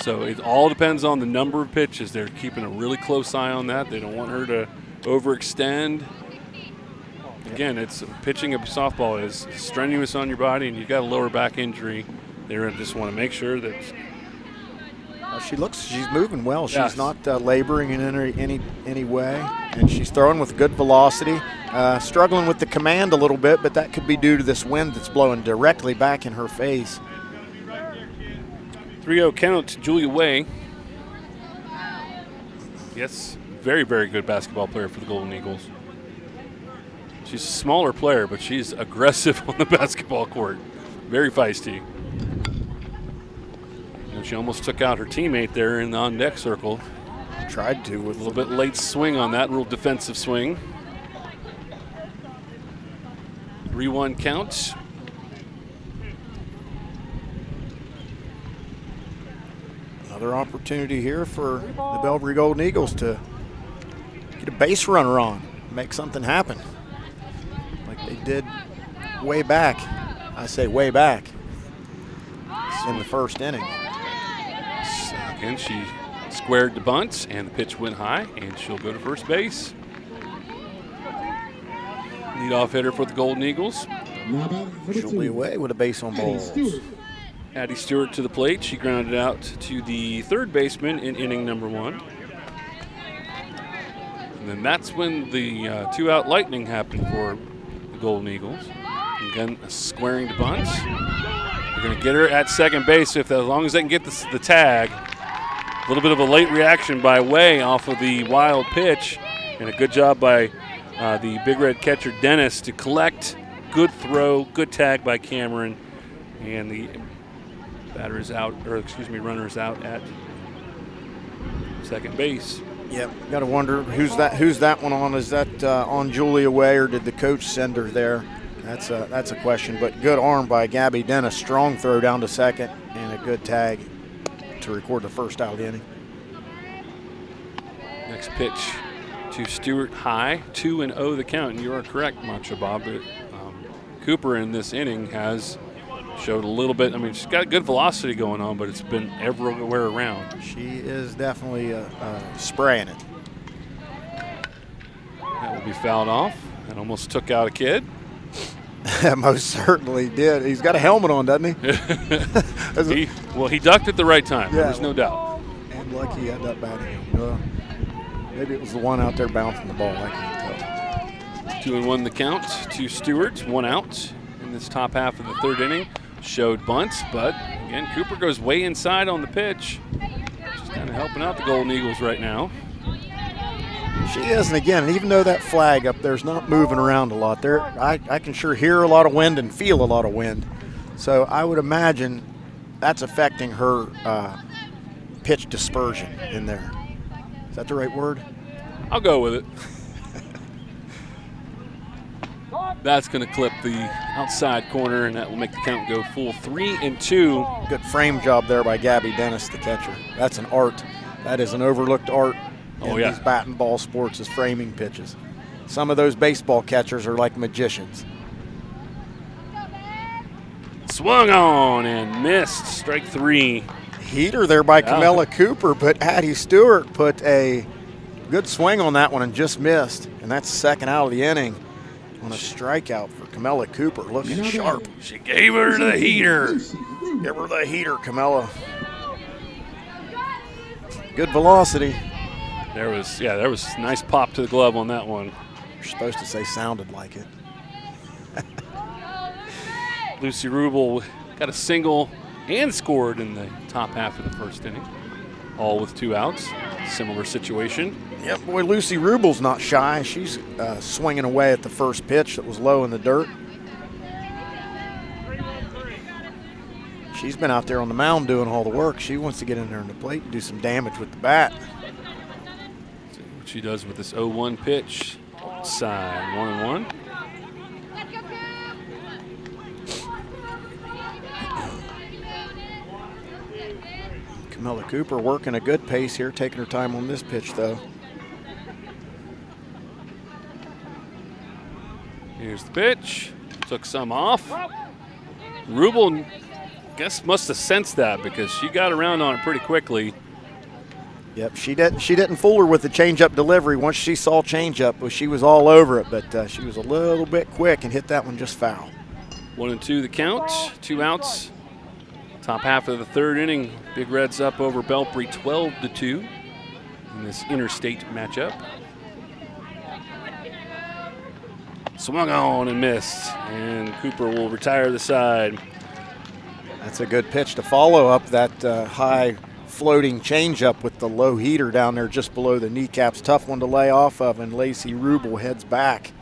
So it all depends on the number of pitches. They're keeping a really close eye on that. They don't want her to overextend. Again, pitching a softball is strenuous on your body, and you've got a lower back injury. They just want to make sure that She's moving well. She's Yes. not laboring in any way, and she's throwing with good velocity. Struggling with the command a little bit, but that could be due to this wind that's blowing directly back in her face. 3-0 count, Julia Way. Yes, very, very good basketball player for the Golden Eagles. She's a smaller player, but she's aggressive on the basketball court. Very feisty. And she almost took out her teammate there in the on-deck circle. Tried to with A little bit late swing on that, little defensive swing. 3-1 count. Another opportunity here for the Belpre Golden Eagles to get a base runner on, make something happen, like they did way back. I say way back in the first inning. Again, she squared the bunt, and the pitch went high, and she'll go to first base. Leadoff hitter for the Golden Eagles. Julia Way with a base on balls. Addie Stewart to the plate. She grounded out to the third baseman in inning number 1. And then that's when the 2-out lightning happened for the Golden Eagles. Again, squaring the bunt. They're going to get her at second base as long as they can get the tag. A little bit of a late reaction by Way off of the wild pitch, and a good job by the Big Red catcher Dennis to collect. Good throw, good tag by Cameron, and the runner's out at second base. Yep, got to wonder who's that one on? Is that on Julia Way, or did the coach send her there? That's a question, but good arm by Gabby Dennis. Strong throw down to second, and a good tag to record the first out of the inning. Next pitch to Stewart high, 2-0 the count, and you are correct, Macho Bob. But, Cooper in this inning has showed a little bit. I mean, she's got good velocity going on, but it's been everywhere around. She is definitely spraying it. That will be fouled off. That almost took out a kid. Most certainly did. He's got a helmet on, doesn't he? He ducked at the right time. Yeah. There's no doubt. And lucky he had that batting. Maybe it was the one out there bouncing the ball. I can't tell. 2-1 the count to Stewart. 1 out in this top half of the third inning. Showed bunts, but again, Cooper goes way inside on the pitch. She's kind of helping out the Golden Eagles right now. She is, and again, even though that flag up there's not moving around a lot, I can sure hear a lot of wind and feel a lot of wind. So I would imagine that's affecting her pitch dispersion in there. Is that the right word? I'll go with it. That's going to clip the outside corner, and that will make the count go full 3-2. Good frame job there by Gabby Dennis, the catcher. That's an art. That is an overlooked art in these bat and ball sports, is framing pitches. Some of those baseball catchers are like magicians. Swung on and missed. Strike 3. Heater there by Camilla Cooper, but Addie Stewart put a good swing on that one and just missed. And that's the second out of the inning on a strikeout for Camilla Cooper, looking sharp. She gave her the heater. Give her the heater, Camilla. Good velocity. There was a nice pop to the glove on that one. You're supposed to say sounded like it. Lucy Rubel got a single and scored in the top half of the first inning, all with 2 outs. Similar situation. Yep, boy, Lucy Rubel's not shy. She's swinging away at the first pitch that was low in the dirt. She's been out there on the mound doing all the work. She wants to get in there on the plate and do some damage with the bat. See what she does with this 0-1 pitch. Side 1-1. Camilla Cooper working a good pace here, taking her time on this pitch, though. Here's the pitch. Took some off. Rubel, guess, must have sensed that because she got around on it pretty quickly. Yep, she didn't fool her with the changeup delivery. Once she saw changeup, she was all over it, but she was a little bit quick and hit that one just foul. 1-2 the count. 2 outs. Top half of the third inning, Big Reds up over Belpre 12-2 in this interstate matchup. Swung on and missed, and Cooper will retire the side. That's a good pitch to follow up that high floating changeup with the low heater down there just below the kneecaps. Tough one to lay off of, and Lacey Rubel heads back.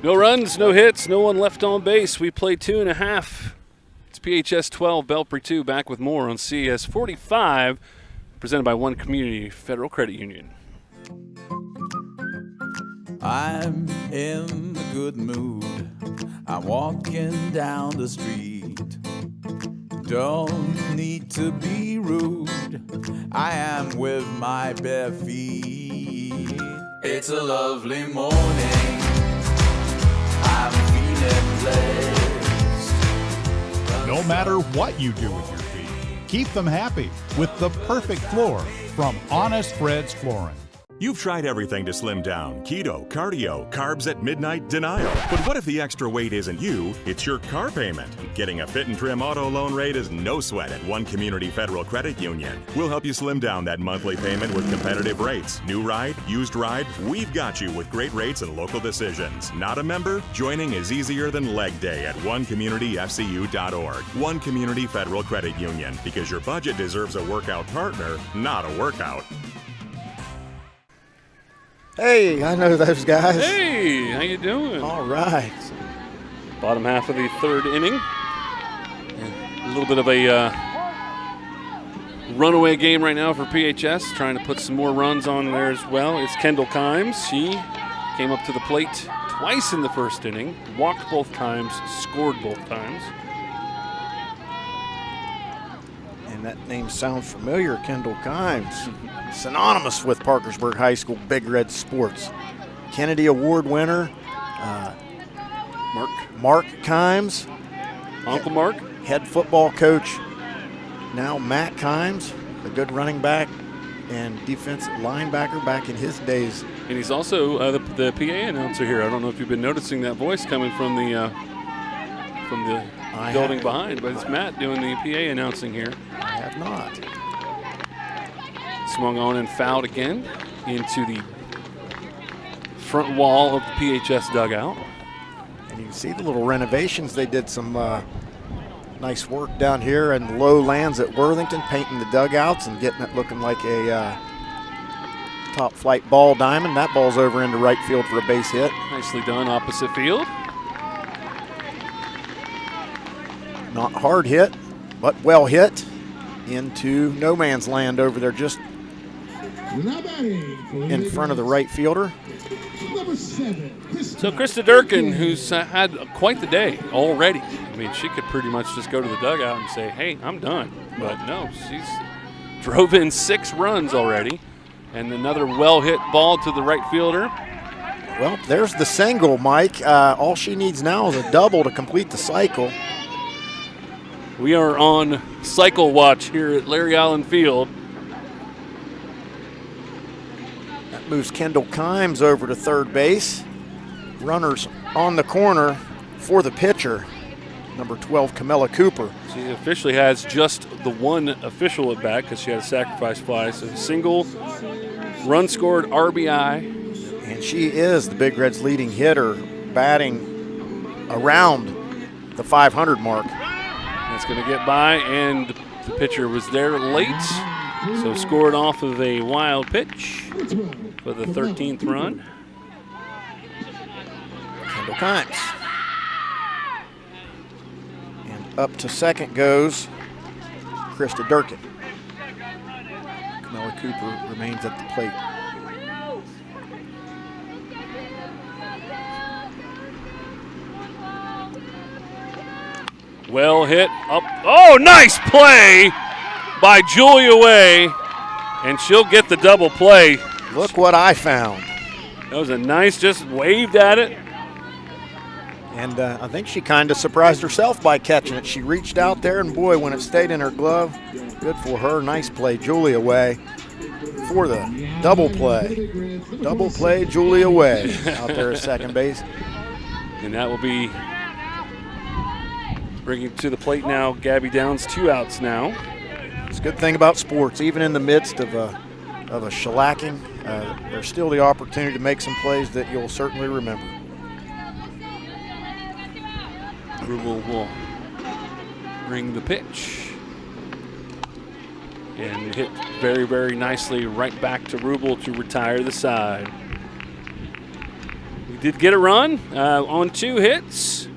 No runs, no hits, no one left on base. We play 2.5. It's PHS 12, Belpre 2. Back with more on CS 45, presented by One Community Federal Credit Union. I'm in a good mood. I'm walking down the street. Don't need to be rude. I am with my bare feet. It's a lovely morning. I'm feeling blessed. No matter what you do with your feet, keep them happy with the perfect floor from Honest Fred's Flooring. You've tried everything to slim down: keto, cardio, carbs at midnight, denial. But what if the extra weight isn't you, it's your car payment? Getting a fit and trim auto loan rate is no sweat at One Community Federal Credit Union. We'll help you slim down that monthly payment with competitive rates. New ride, used ride, we've got you with great rates and local decisions. Not a member? Joining is easier than leg day at onecommunityfcu.org. One Community Federal Credit Union, because your budget deserves a workout partner, not a workout. Hey, I know those guys. Hey, how you doing? All right. Bottom half of the third inning. A little bit of a runaway game right now for PHS, trying to put some more runs on there as well. It's Kendall Kimes. She came up to the plate twice in the first inning, walked both times, scored both times. And that name sounds familiar, Kendall Kimes. Synonymous with Parkersburg High School Big Red sports. Kennedy Award winner, Mark Kimes. Uncle Mark. Head football coach, now Matt Kimes, a good running back and defensive linebacker back in his days. And he's also the PA announcer here. I don't know if you've been noticing that voice coming from the building behind, but it's Matt doing the PA announcing here. I have not. Swung on and fouled again into the front wall of the PHS dugout. And you can see the little renovations. They did some nice work down here in lowlands at Worthington, painting the dugouts and getting it looking like a top flight ball diamond. That ball's over into right field for a base hit. Nicely done, opposite field. Not hard hit, but well hit into no man's land over there, just in front of the right fielder. So Krista Durkin, who's had quite the day already. I mean, she could pretty much just go to the dugout and say, hey, I'm done. But no, she's drove in 6 runs already. And another well-hit ball to the right fielder. Well, there's the single, Mike. All she needs now is a double to complete the cycle. We are on cycle watch here at Larry Allen Field. That moves Kendall Kimes over to third base. Runners on the corner for the pitcher, number 12, Camilla Cooper. She officially has just the one official at bat because she had a sacrifice fly. So single, run scored, RBI. And she is the Big Reds' leading hitter, batting around the 500 mark. That's going to get by, and the pitcher was there late, so scored off of a wild pitch for the 13th run. Kendall Kimes. And up to second goes Krista Durkin. Camilla Cooper remains at the plate. Well hit up. Oh, nice play by Julia Way, and she'll get the double play. Look what I found. That was a nice, just waved at it. And I think she kind of surprised herself by catching it. She reached out there, and boy, when it stayed in her glove, good for her. Nice play, Julia Way, for the double play. Double play, Julia Way out there at second base. And that will be Bringing to the plate now, Gabby Downs, 2 outs now. It's a good thing about sports. Even in the midst of a shellacking, there's still the opportunity to make some plays that you'll certainly remember. Rubel will bring the pitch. And hit very, very nicely right back to Rubel to retire the side. We did get a run on 2 hits,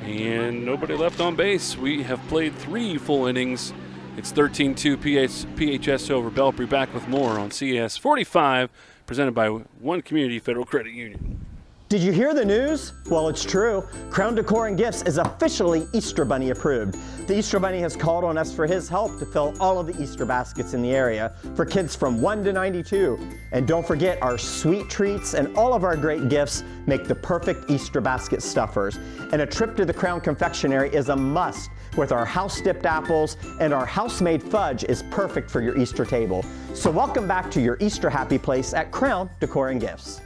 and nobody left on base. We have played 3 full innings. It's 13-2 PHS over Belpre. Back with more on CS 45, presented by One Community Federal Credit Union. Did you hear the news? Well, it's true. Crown Decor and Gifts is officially Easter Bunny approved. The Easter Bunny has called on us for his help to fill all of the Easter baskets in the area for kids from 1 to 92. And don't forget, our sweet treats and all of our great gifts make the perfect Easter basket stuffers. And a trip to the Crown Confectionery is a must, with our house-dipped apples, and our house-made fudge is perfect for your Easter table. So welcome back to your Easter happy place at Crown Decor and Gifts.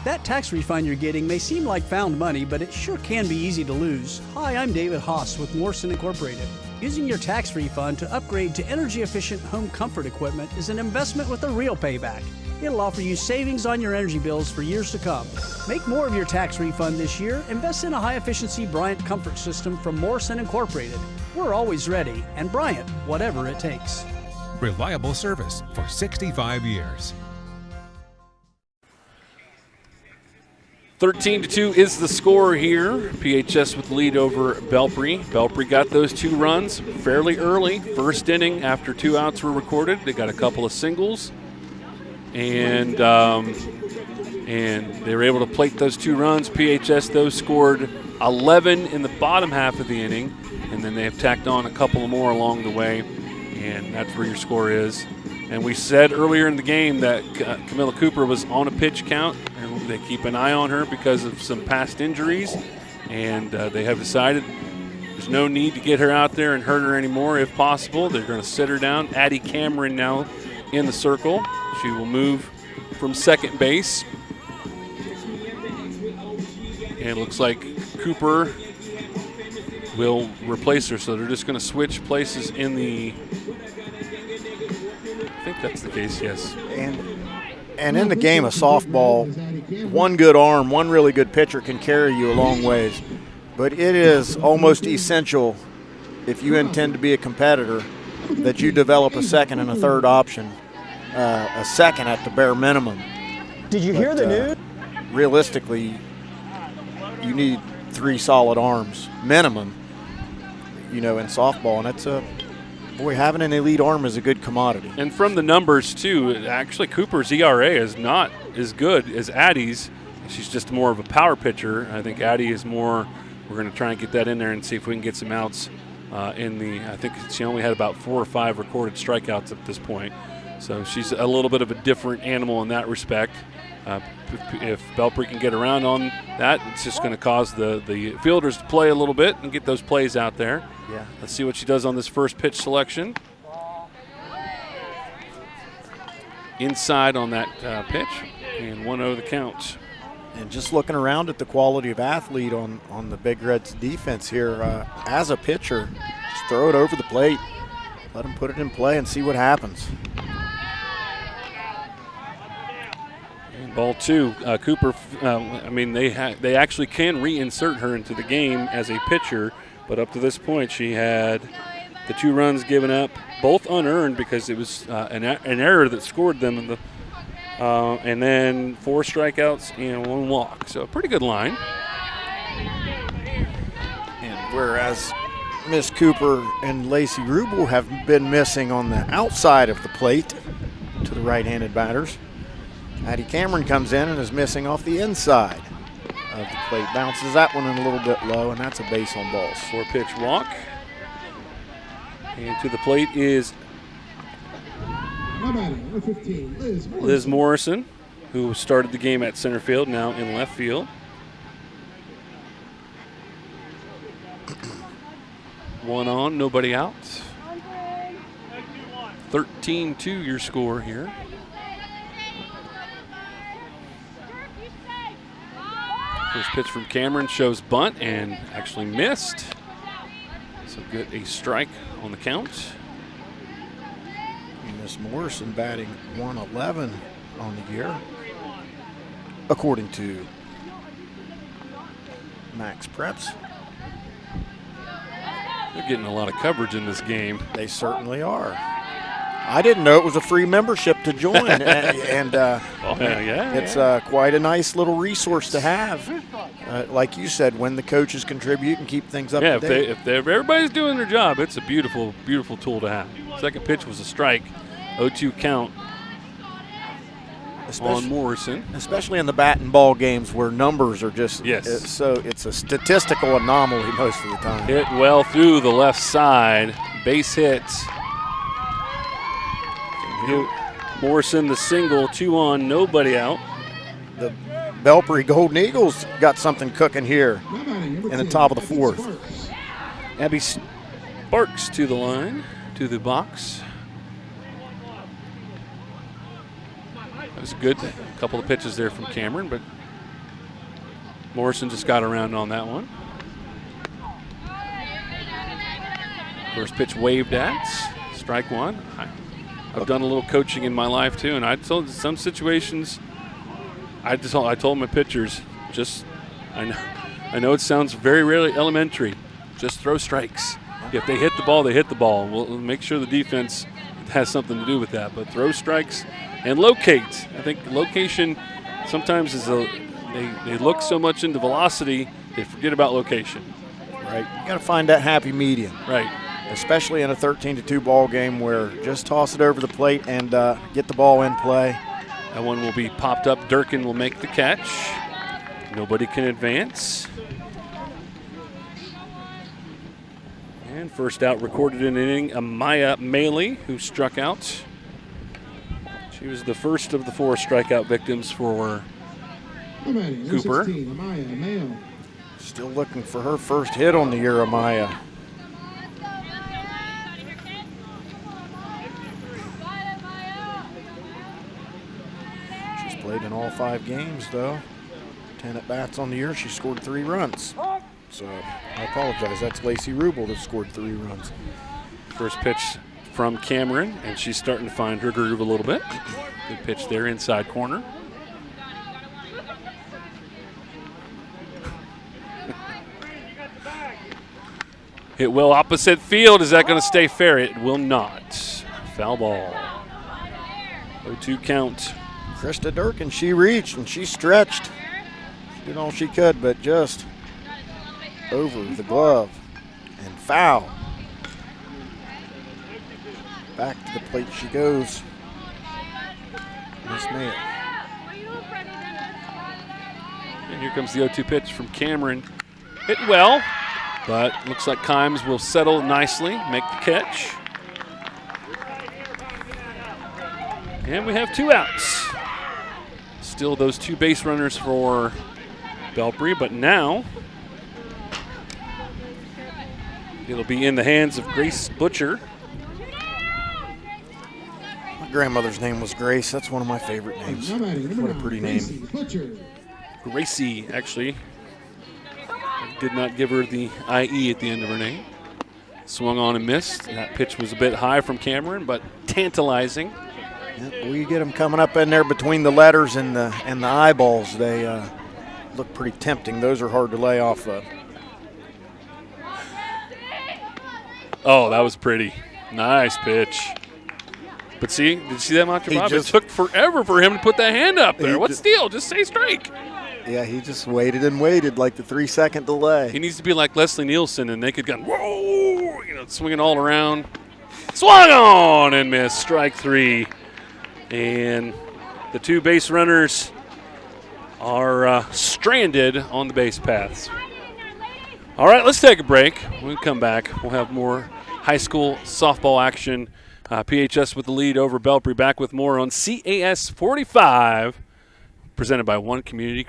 That tax refund you're getting may seem like found money, but it sure can be easy to lose. Hi, I'm David Haas with Morrison Incorporated. Using your tax refund to upgrade to energy-efficient home comfort equipment is an investment with a real payback. It'll offer you savings on your energy bills for years to come. Make more of your tax refund this year. Invest in a high-efficiency Bryant comfort system from Morrison Incorporated. We're always ready, and Bryant, whatever it takes. Reliable service for 65 years. 13-2 is the score here. PHS with the lead over Belpre. Belpre got those 2 runs fairly early. First inning after 2 outs were recorded. They got a couple of singles. And they were able to plate those 2 runs. PHS, though, scored 11 in the bottom half of the inning. And then they have tacked on a couple more along the way. And that's where your score is. And we said earlier in the game that Camilla Cooper was on a pitch count, and they keep an eye on her because of some past injuries. And they have decided there's no need to get her out there and hurt her anymore if possible. They're going to sit her down. Addie Cameron now in the circle. She will move from second base. And it looks like Cooper will replace her, so they're just going to switch places in the... I think that's the case, yes. And in the game of softball, one good arm, one really good pitcher can carry you a long ways. But it is almost essential, if you intend to be a competitor, that you develop a second and a third option, a second at the bare minimum. Did you hear the news? Realistically, you need 3 solid arms, minimum, in softball. And it's having an elite arm is a good commodity. And from the numbers, too, actually Cooper's ERA is not as good as Addie's. She's just more of a power pitcher. I think Addie is more, we're going to try and get that in there and see if we can get some outs I think she only had about 4 or 5 recorded strikeouts at this point. So she's a little bit of a different animal in that respect. If Belpre can get around on that, it's just going to cause the fielders to play a little bit and get those plays out there. Yeah. Let's see what she does on this first pitch selection. Inside on that pitch, and 1-0 the count. And just looking around at the quality of athlete on the Big Reds defense here, as a pitcher, just throw it over the plate, let them put it in play and see what happens. Ball 2, Cooper, they actually can reinsert her into the game as a pitcher, but up to this point she had the 2 runs given up, both unearned because it was an error that scored them, in and then 4 strikeouts and 1 walk. So a pretty good line. And whereas Miss Cooper and Lacey Rubel have been missing on the outside of the plate to the right-handed batters, Addie Cameron comes in and is missing off the inside of the plate. Bounces that one in a little bit low, and that's a base on balls. 4-pitch walk. And to the plate is Liz Morrison, who started the game at center field, now in left field. One on, nobody out. 13-2 your score here. First pitch from Cameron shows bunt and actually missed. So get a strike on the count. Miss Morrison batting 111 on the year, according to Max Preps. They're getting a lot of coverage in this game. They certainly are. I didn't know it was a free membership to join, it's quite a nice little resource to have. Like you said, when the coaches contribute and keep things up to date. If everybody's doing their job, it's a beautiful, beautiful tool to have. Second pitch was a strike, 0-2 count on Morrison. Especially in the bat and ball games where numbers are just it's a statistical anomaly most of the time. Hit well through the left side, base hit. Morrison the single, 2 on, nobody out. The Belpre Golden Eagles got something cooking here in the top of the fourth. Abby Sparks to the line, to the box. That was a good couple of pitches there from Cameron, but Morrison just got around on that one. First pitch waved at, strike one. I've done a little coaching in my life too, and I told some situations. I told my pitchers, I know it sounds very really elementary, just throw strikes. If they hit the ball, they hit the ball. We'll make sure the defense has something to do with that, but throw strikes and locate. I think location sometimes is they look so much into velocity they forget about location. Right, you got to find that happy medium. Right. Especially in a 13-2 ball game where just toss it over the plate and get the ball in play. That one will be popped up. Durkin will make the catch. Nobody can advance. And first out recorded in an inning, Amaya Maley, who struck out. She was the first of the 4 strikeout victims for Cooper. Still looking for her first hit on the year, Amaya. Played in all 5 games, though. 10 at-bats on the year. She scored 3 runs. So I apologize. That's Lacey Rubel that scored 3 runs. First pitch from Cameron, and she's starting to find her groove a little bit. Good pitch there, inside corner. Hit well opposite field. Is that going to stay fair? It will not. Foul ball. 0-2 count. Krista Durkin, she reached and she stretched. She did all she could, but just over the glove and foul. Back to the plate she goes. Miss Mayo. And here comes the 0-2 pitch from Cameron. Hit well, but looks like Kimes will settle nicely, make the catch. And we have 2 outs. Still those 2 base runners for Belpre, but now it'll be in the hands of Grace Butcher. My grandmother's name was Grace. That's one of my favorite names. What a pretty name. Gracie, actually. Did not give her the IE at the end of her name. Swung on and missed. That pitch was a bit high from Cameron, but tantalizing. Well, you get them coming up in there between the letters and the eyeballs. They look pretty tempting. Those are hard to lay off of. Oh, that was pretty. Nice pitch. But see, did you see that, Macho Bob? It took forever for him to put that hand up there. What's the deal? Just say strike. Yeah, he just waited and waited, like the 3-second delay. He needs to be like Leslie Nielsen and Naked Gun. Whoa! Swinging all around. Swung on and missed. Strike 3. And the 2 base runners are stranded on the base paths. All right, let's take a break. When we come back, we'll have more high school softball action. PHS with the lead over Belpre. Back with more on CAS 45, presented by One Community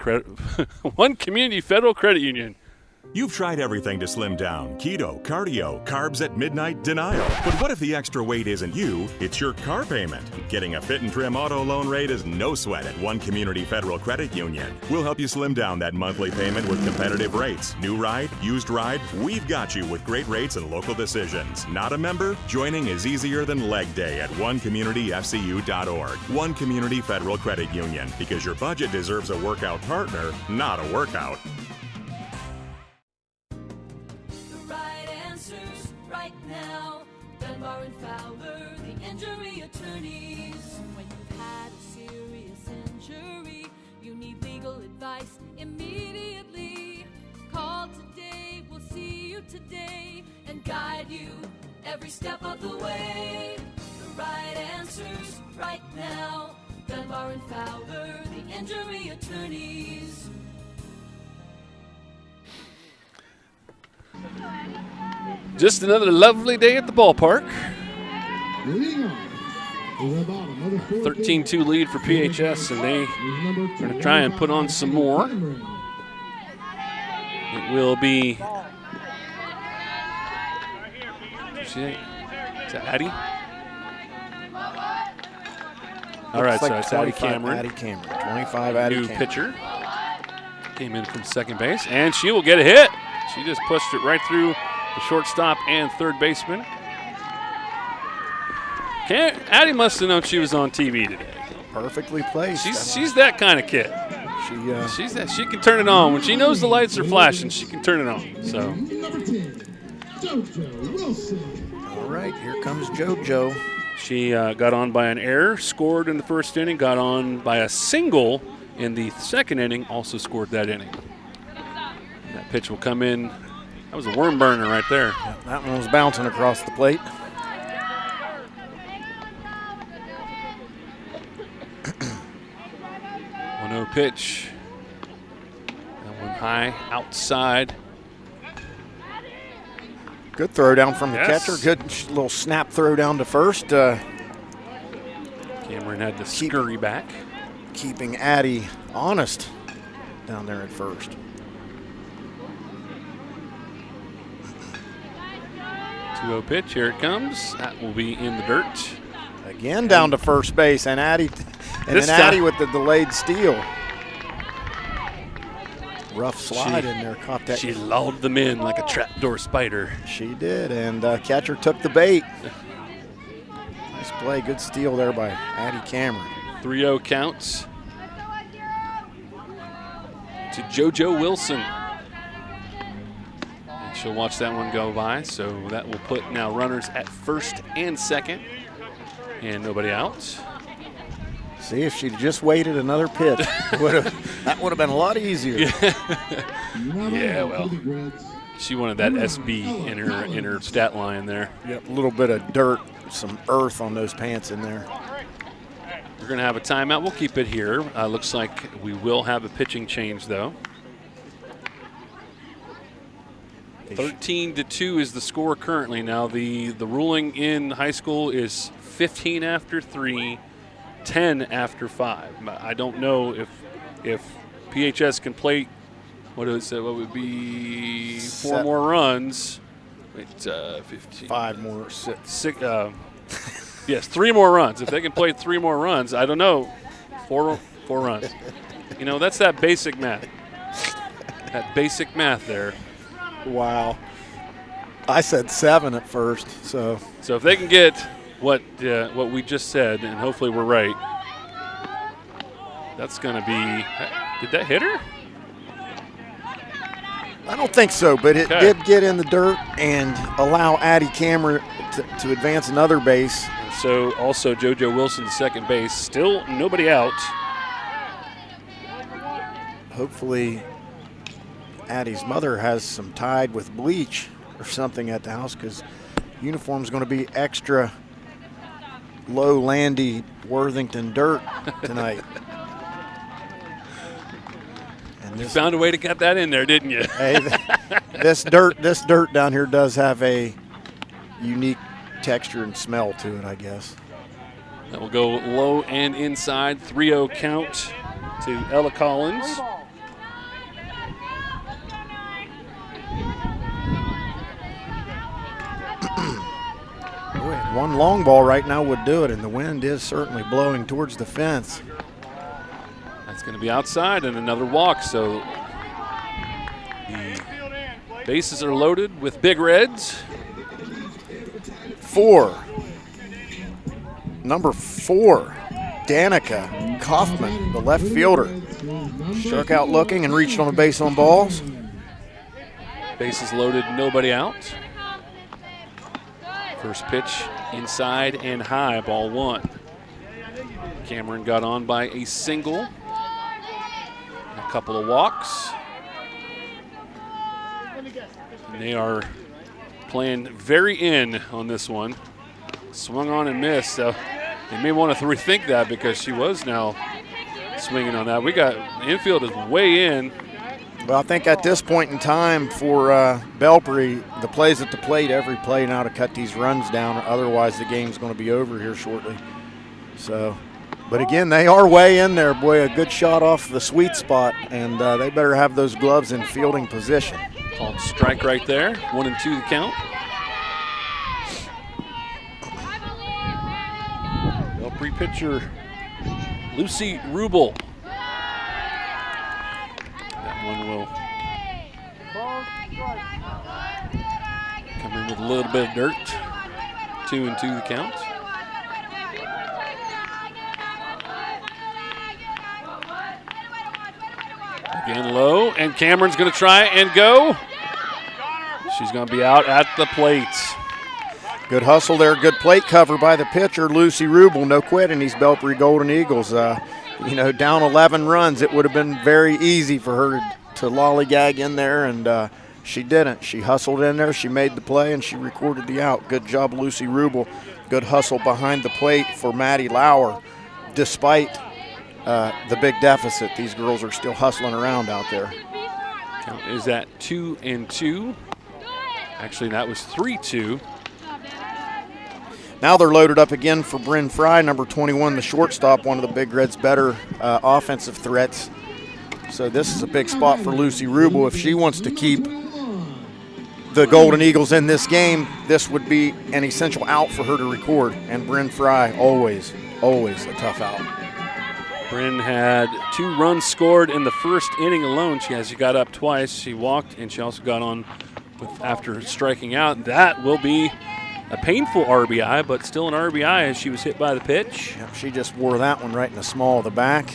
Federal Credit Union. You've tried everything to slim down: keto, cardio, carbs at midnight, denial. But what if the extra weight isn't you, it's your car payment? Getting a fit and trim auto loan rate is no sweat at One Community Federal Credit Union. We'll help you slim down that monthly payment with competitive rates. New ride, used ride, we've got you with great rates and local decisions. Not a member? Joining is easier than leg day at onecommunityfcu.org. One Community Federal Credit Union, because your budget deserves a workout partner, not a workout. Dunbar and Fowler, the injury attorneys. When you've had a serious injury, you need legal advice immediately. Call today, we'll see you today and guide you every step of the way. The right answers right now. Dunbar and Fowler, the injury attorneys. Just another lovely day at the ballpark. 13-2 lead for PHS, and they're going to try and put on some more. It will be, is that Addie? All right, so it's Addie Cameron. Addie Cameron, 25 Addie New Cameron. pitcher. Came in from second base, and she will get a hit. She just pushed it right through the shortstop and third baseman. Addie must have known she was on TV today. Perfectly placed. She's that kind of kid. She can turn it on. When she knows the lights are flashing, she can turn it on. So. All right, here comes JoJo. She got on by an error, scored in the first inning, got on by a single in the second inning, also scored that inning. That pitch will come in. That was a worm burner right there. Yeah, that one was bouncing across the plate. One-0 pitch. That one high outside. Good throw down from the Yes. catcher. Good little snap throw down to first. Cameron had to scurry back. Keeping Addie honest down there at first. 2-0 pitch, here it comes. That will be in the dirt. Again down to first base, and Addie, with the delayed steal. Rough slide in there, caught that. She lulled them in like a trapdoor spider. She did, and catcher took the bait. Nice play, good steal there by Addie Cameron. 3-0 counts to JoJo Wilson. And she'll watch that one go by, so that will put now runners at first and second, and nobody out. See, if she'd just waited another pitch, that would have been a lot easier. Yeah, well, she wanted that SB in her stat line there. Yep, a little bit of dirt, some earth on those pants in there. We're going to have a timeout. We'll keep it here. Looks like we will have a pitching change, though. 13-2 is the score currently. Now, the ruling in high school is 15 after 3, 10 after 5. I don't know if PHS can play, what would be 4 more runs. Wait, 15. 5 more, 6. Yes, 3 more runs. If they can play 3 more runs, I don't know. 4 runs. You know, that's that basic math. That basic math there. Wow. I said 7 at first, so if they can get what we just said, and hopefully we're right, that's going to be. Did that hit her? I don't think so, but it did get in the dirt and allow Addie Cameron to advance another base. And so also JoJo Wilson, second base. Still nobody out. Hopefully Addie's mother has some Tide with bleach or something at the house, because uniform's going to be extra low Landy Worthington dirt tonight. You found a way to get that in there, didn't you? Hey, this dirt down here does have a unique texture and smell to it, I guess. That will go low and inside. 3-0 count to Ella Collins. One long ball right now would do it, and the wind is certainly blowing towards the fence. That's going to be outside and another walk, so the bases are loaded with Big Reds. 4. Number 4, Danica Kaufman, the left fielder. Struck out looking and reached on a base on balls. Bases loaded, nobody out. First pitch inside and high, ball 1. Cameron got on by a single, a couple of walks. And they are playing very in on this one. Swung on and missed, so they may want to rethink that because she was now swinging on that. The infield is way in. Well, I think at this point in time for Belpre, the plays at the plate, every play now to cut these runs down, otherwise the game's going to be over here shortly. So, but again, they are way in there. Boy, a good shot off the sweet spot, and they better have those gloves in fielding position. Called strike right there, 1-2 the count. Belpre pitcher Lucy Rubel. That one will come in with a little bit of dirt. 2-2 the count. Again low, and Cameron's going to try and go. She's going to be out at the plate. Good hustle there, good plate cover by the pitcher, Lucy Rubel. No quitting these Belpre Golden Eagles. Down 11 runs, it would have been very easy for her to lollygag in there, and she didn't. She hustled in there, she made the play, and she recorded the out. Good job, Lucy Rubel. Good hustle behind the plate for Maddie Lauer. Despite the big deficit, these girls are still hustling around out there. Count is at 2-2. Actually, that was 3-2. Now they're loaded up again for Bryn Fry, number 21, the shortstop, one of the Big Reds' better offensive threats. So this is a big spot for Lucy Rubel. If she wants to keep the Golden Eagles in this game, this would be an essential out for her to record. And Bryn Fry, always a tough out. Bryn had 2 runs scored in the first inning alone. She got up twice. She walked, and she also got on after striking out. That will be a painful RBI, but still an RBI as she was hit by the pitch. Yep, she just wore that one right in the small of the back.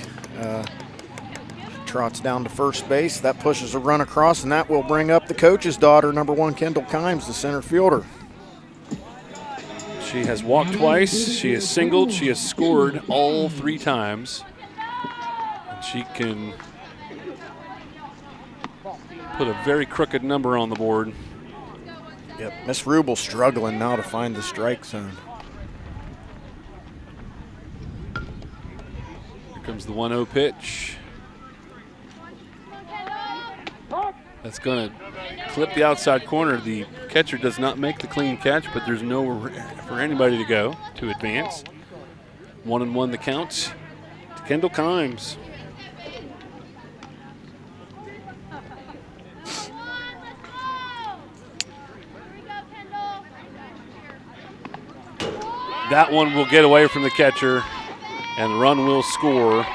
Trots down to first base. That pushes a run across, and that will bring up the coach's daughter, number 1, Kendall Kimes, the center fielder. She has walked twice. She has singled. She has scored all 3 times. And she can put a very crooked number on the board. Yep, Miss Rubel struggling now to find the strike zone. Here comes the 1-0 pitch. That's going to clip the outside corner. The catcher does not make the clean catch, but there's nowhere for anybody to go to advance. 1-1 the count to Kendall Kimes. That one will get away from the catcher, and the run will score.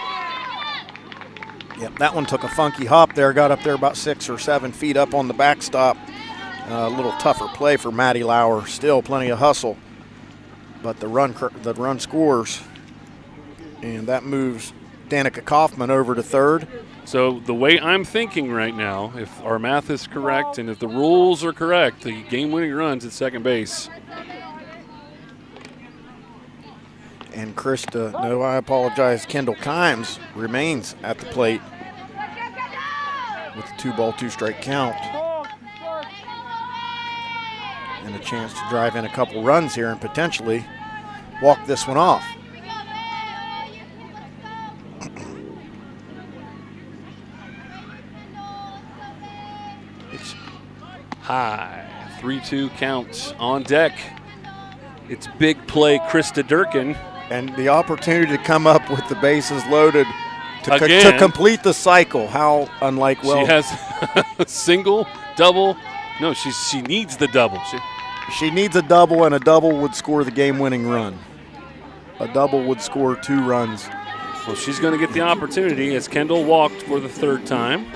Yep, that one took a funky hop there, got up there about 6 or 7 feet up on the backstop. A little tougher play for Maddie Lauer. Still plenty of hustle, but the run scores, and that moves Danica Kaufman over to third. So the way I'm thinking right now, if our math is correct and if the rules are correct, the game-winning run's at second base. And I apologize, Kendall Kimes remains at the plate with a 2-ball, 2-strike count. And a chance to drive in a couple runs here and potentially walk this one off. It's high, 3-2 count on deck. It's big play Krista Durkin. And the opportunity to come up with the bases loaded to complete the cycle. How unlike, she has single, double. No, she needs the double. She needs a double, and a double would score the game-winning run. A double would score 2 runs. Well, she's going to get the opportunity as Kendall walked for the 3rd time.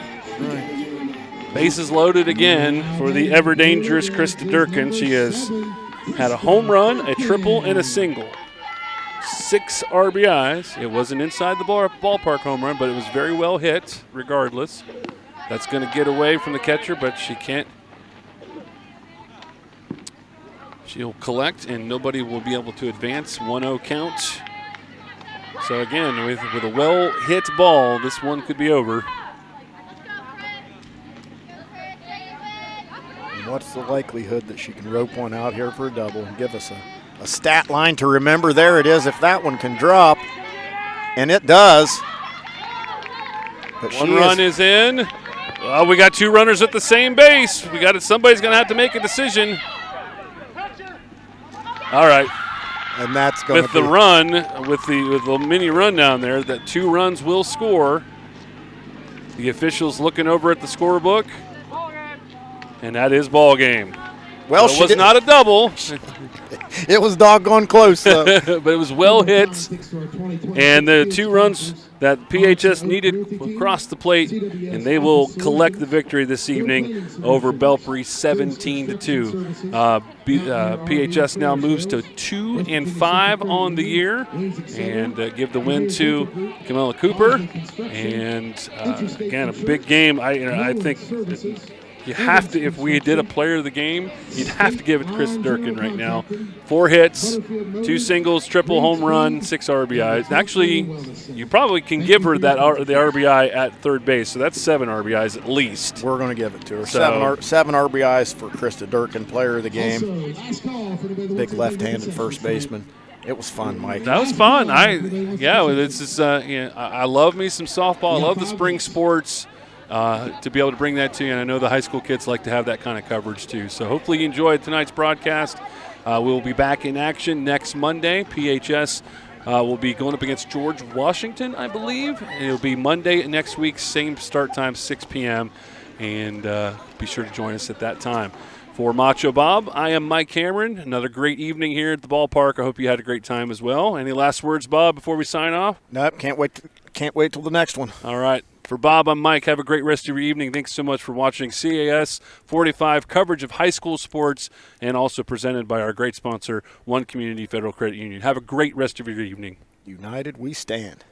Bases loaded again for the ever-dangerous Krista Durkin. She has had a home run, a triple, and a single. 6 RBIs. It wasn't inside the ballpark home run, but it was very well hit regardless. That's going to get away from the catcher, but she can't. She'll collect, and nobody will be able to advance. 1-0 count. So again, with a well-hit ball, this one could be over. And what's the likelihood that she can rope one out here for a double and give us a stat line to remember? There it is, if that one can drop, and it does. But one run is in. Well, we got 2 runners at the same base. Somebody's going to have to make a decision. All right. And that's going to be. With the mini run down there, that 2 runs will score. The officials looking over at the scorebook. And that is ball game. Well, so it was not a double. It was doggone close, though. But it was well hit. And the 2 runs that PHS needed across the plate, and they will collect the victory this evening over Belpre 17-2. PHS now moves to 2-5 on the year, and give the win to Camilla Cooper. And again, a big game. I think you have to, if we did a player of the game, you'd have to give it to Chris Durkin right now. 4 hits, 2 singles, triple, home run, 6 RBIs. Actually, you probably can give her the RBI at 3rd base, so that's 7 RBIs at least. We're going to give it to her. So, 7 RBIs for Krista Durkin, player of the game. Big left-handed first baseman. It was fun, Mike. That was fun. I love me some softball. I love the spring sports. To be able to bring that to you, and I know the high school kids like to have that kind of coverage too. So hopefully you enjoyed tonight's broadcast. We'll be back in action next Monday. PHS will be going up against George Washington, I believe. It'll be Monday next week, same start time, 6 p.m. And be sure to join us at that time. For Macho Bob, I am Mike Cameron. Another great evening here at the ballpark. I hope you had a great time as well. Any last words, Bob, before we sign off? Nope, can't wait till the next one. All right. For Bob, I'm Mike. Have a great rest of your evening. Thanks so much for watching CAS 45 coverage of high school sports, and also presented by our great sponsor, One Community Federal Credit Union. Have a great rest of your evening. United we stand.